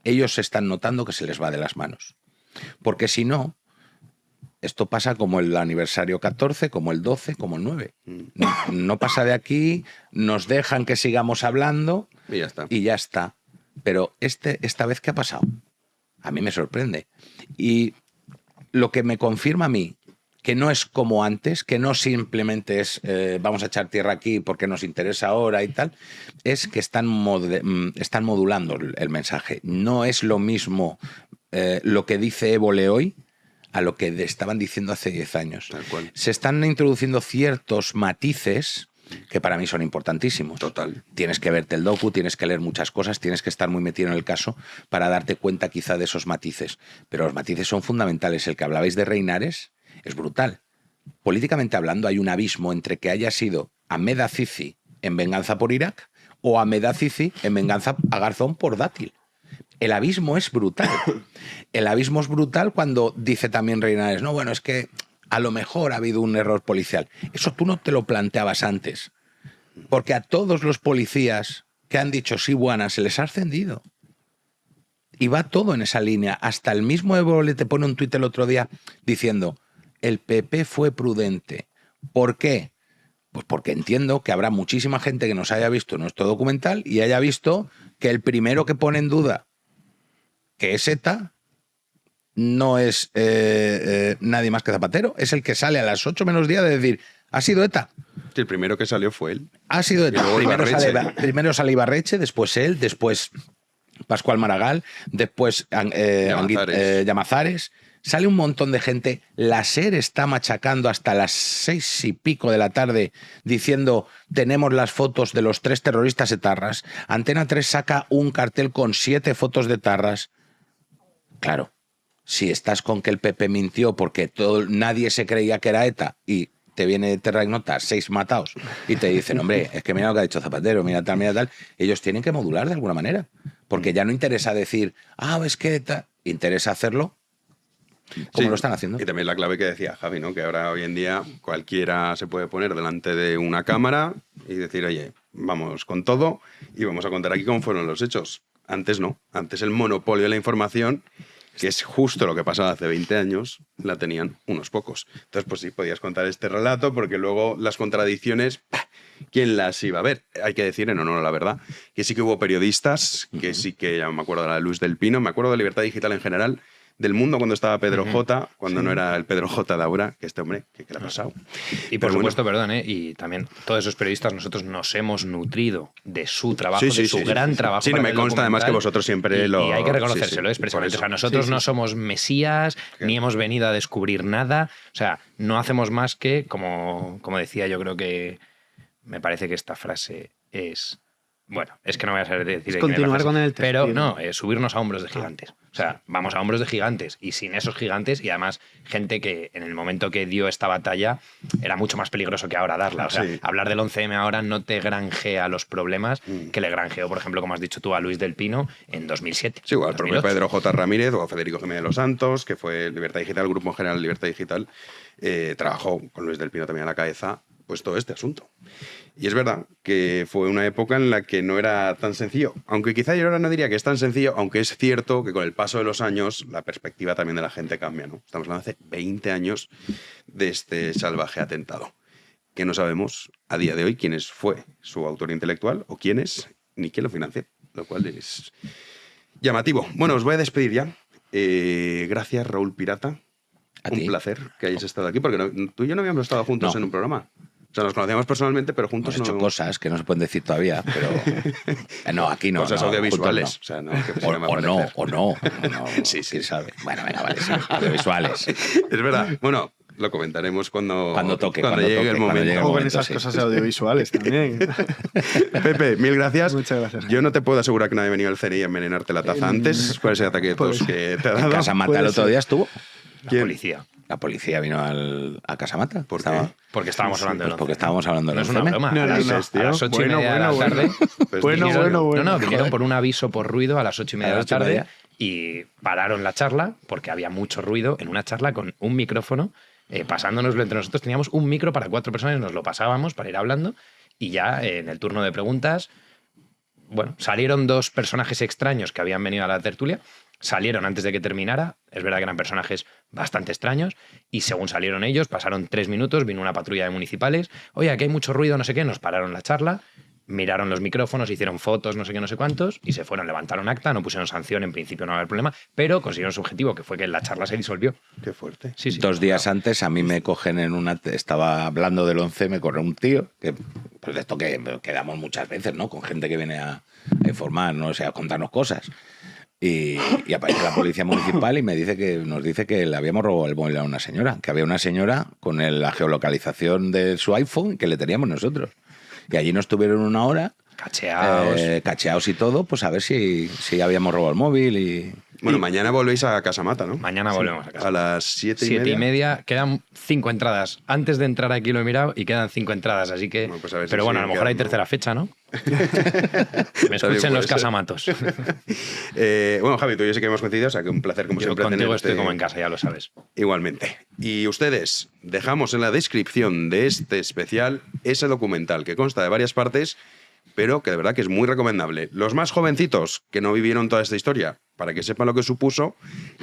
ellos se están notando que se les va de las manos. Porque si no, esto pasa como el aniversario 14, como el 12, como el 9. No pasa de aquí, nos dejan que sigamos hablando y ya está. Pero esta vez, ¿qué ha pasado? A mí me sorprende. Y lo que me confirma a mí que no es como antes, que no simplemente es vamos a echar tierra aquí porque nos interesa ahora y tal, es que están modulando el mensaje. No es lo mismo lo que dice Évole hoy a lo que estaban diciendo hace 10 años. Tal cual. Se están introduciendo ciertos matices que para mí son importantísimos. Total. Tienes que verte el docu, tienes que leer muchas cosas, tienes que estar muy metido en el caso para darte cuenta quizá de esos matices. Pero los matices son fundamentales. El que hablabais de Reinares es brutal. Políticamente hablando, hay un abismo entre que haya sido Ahmed Azizi en venganza por Irak o Ahmed Azizi en venganza a Garzón por Dátil. El abismo es brutal. El abismo es brutal cuando dice también Reinares, no, bueno, es que a lo mejor ha habido un error policial. Eso tú no te lo planteabas antes. Porque a todos los policías que han dicho sí, buena, se les ha ascendido. Y va todo en esa línea. Hasta el mismo Évole te pone un tuit el otro día diciendo, el PP fue prudente. ¿Por qué? Pues porque entiendo que habrá muchísima gente que nos haya visto nuestro documental y haya visto que el primero que pone en duda que es ETA no es nadie más que Zapatero, es el que sale a las 8 menos 10 de decir, ¿ha sido ETA? El primero que salió fue él. Ha sido ETA. Primero sale Ibarretxe, después él, después Pascual Maragall, después Llamazares. Sale un montón de gente. La SER está machacando hasta las 6 y pico de la tarde diciendo tenemos las fotos de los 3 terroristas etarras. Antena 3 saca un cartel con 7 fotos de etarras. Claro, si estás con que el PP mintió porque nadie se creía que era ETA y te viene Terra Ignota 6 matados y te dicen, hombre, es que mira lo que ha dicho Zapatero, mira tal, ellos tienen que modular de alguna manera. Porque ya no interesa decir, es que ETA, interesa hacerlo como lo están haciendo. Y también la clave que decía Javi, ¿no? Que ahora hoy en día cualquiera se puede poner delante de una cámara y decir, oye, vamos con todo y vamos a contar aquí cómo fueron los hechos. Antes no. Antes el monopolio de la información, que es justo lo que pasaba hace 20 años, la tenían unos pocos. Entonces, pues sí, podías contar este relato porque luego las contradicciones, ¿quién las iba a ver? Hay que decir en honor a la verdad que sí que hubo periodistas, que sí que, ya me acuerdo de la Luis del Pino, me acuerdo de Libertad Digital en general, del Mundo cuando estaba Pedro J, cuando no era el Pedro J de ahora, que este hombre, ¿qué le ha pasado? Y por supuesto, perdón, y también todos esos periodistas nosotros nos hemos nutrido de su trabajo, de su gran trabajo. Sí, me consta además que vosotros siempre lo... Y hay que reconocérselo expresamente. O sea, nosotros no somos mesías, ni hemos venido a descubrir nada. O sea, no hacemos más que, como decía, yo creo que me parece que esta frase es... Bueno, es que no voy a saber decir... Continuar con el pero no, subirnos a hombros de gigantes. O sea, vamos a hombros de gigantes y sin esos gigantes y además gente que en el momento que dio esta batalla era mucho más peligroso que ahora darla. O sea, hablar del 11M ahora no te granjea los problemas que le granjeó, por ejemplo, como has dicho tú, a Luis del Pino en 2007. Sí, igual, el propio Pedro J. Ramírez o a Federico Jiménez de los Santos, que fue Libertad Digital, el Grupo en General Libertad Digital, trabajó con Luis del Pino también a la cabeza, pues todo este asunto. Y es verdad que fue una época en la que no era tan sencillo, aunque quizá yo ahora no diría que es tan sencillo, aunque es cierto que con el paso de los años la perspectiva también de la gente cambia, ¿no? Estamos hablando de hace 20 años de este salvaje atentado, que no sabemos a día de hoy quién fue su autor intelectual o quién es, ni quién lo financió, lo cual es llamativo. Bueno, os voy a despedir ya. Gracias, Raúl Pirata. Un placer que hayáis estado aquí, porque tú y yo no habíamos estado juntos en un programa. O sea, nos conocíamos personalmente, pero juntos hemos hecho cosas que no se pueden decir todavía, pero... no, aquí no. Cosas audiovisuales. O sea, no, o no. Sí, sabe. Bueno, venga, vale, sí. Audiovisuales. Es verdad. Bueno, lo comentaremos cuando llegue el momento. O con esas cosas audiovisuales también. Pepe, mil gracias. Muchas gracias. Yo no te puedo asegurar que nadie ha venido al CNI a envenenarte la taza antes. ¿Cuál es el ataque de tos que te ha dado? En Casa Mata el otro día estuvo. La policía. La policía vino a Casamata. ¿Por qué? Porque estábamos hablando del 11. Porque estábamos hablando del No es 11. una broma. A las 8:30 de la tarde. Vinieron por un aviso por ruido a las 8:30 de la tarde y pararon la charla porque había mucho ruido en una charla con un micrófono, pasándonoslo entre nosotros. Teníamos un micro para 4 personas, nos lo pasábamos para ir hablando y ya en el turno de preguntas, bueno, salieron 2 personajes extraños que habían venido a la tertulia. Salieron antes de que terminara, es verdad que eran personajes bastante extraños, y según salieron ellos, pasaron 3 minutos, vino una patrulla de municipales, oye, aquí hay mucho ruido, no sé qué, nos pararon la charla, miraron los micrófonos, hicieron fotos, no sé qué, no sé cuántos, y se fueron, levantaron acta, no pusieron sanción, en principio no va a haber problema, pero consiguieron su objetivo, que fue que la charla se disolvió. Qué fuerte. Sí, 2 días antes a mí me cogen estaba hablando del 11, me corre un tío, que pues de esto que quedamos muchas veces, ¿no? Con gente que viene a informar, no sé, a contarnos cosas. Y aparece la policía municipal y nos dice que le habíamos robado el móvil a una señora, que había una señora con la geolocalización de su iPhone que le teníamos nosotros. Y allí nos tuvieron 1 hora, cacheados y todo, pues a ver si habíamos robado el móvil y... Bueno, mañana volvéis a Casamata, ¿no? Mañana volvemos a Casamata. A las 7:30. 7:30. Quedan 5 entradas. Antes de entrar aquí lo he mirado y quedan 5 entradas, así que... Bueno, pues a ver pero si bueno, a lo mejor hay tercera fecha, ¿no? Me escuchen los casamatos. Bueno, Javi, tú y yo sí que hemos coincidido, o sea que un placer como siempre. Contigo estoy como en casa, ya lo sabes. Igualmente. Y ustedes, dejamos en la descripción de este especial ese documental que consta de varias partes, pero que de verdad que es muy recomendable. Los más jovencitos que no vivieron toda esta historia, para que sepan lo que supuso,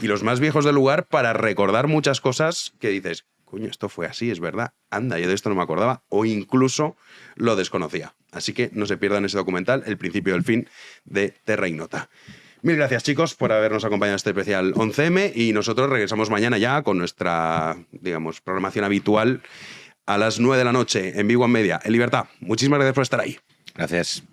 y los más viejos del lugar para recordar muchas cosas que dices, coño, esto fue así, es verdad, anda, yo de esto no me acordaba, o incluso lo desconocía. Así que no se pierdan ese documental, El principio del fin, de Terra Ignota. Mil gracias, chicos, por habernos acompañado en este especial 11M, y nosotros regresamos mañana ya con nuestra, digamos, programación habitual a las 9 de la noche en Big One Media, en Libertad. Muchísimas gracias por estar ahí. Gracias.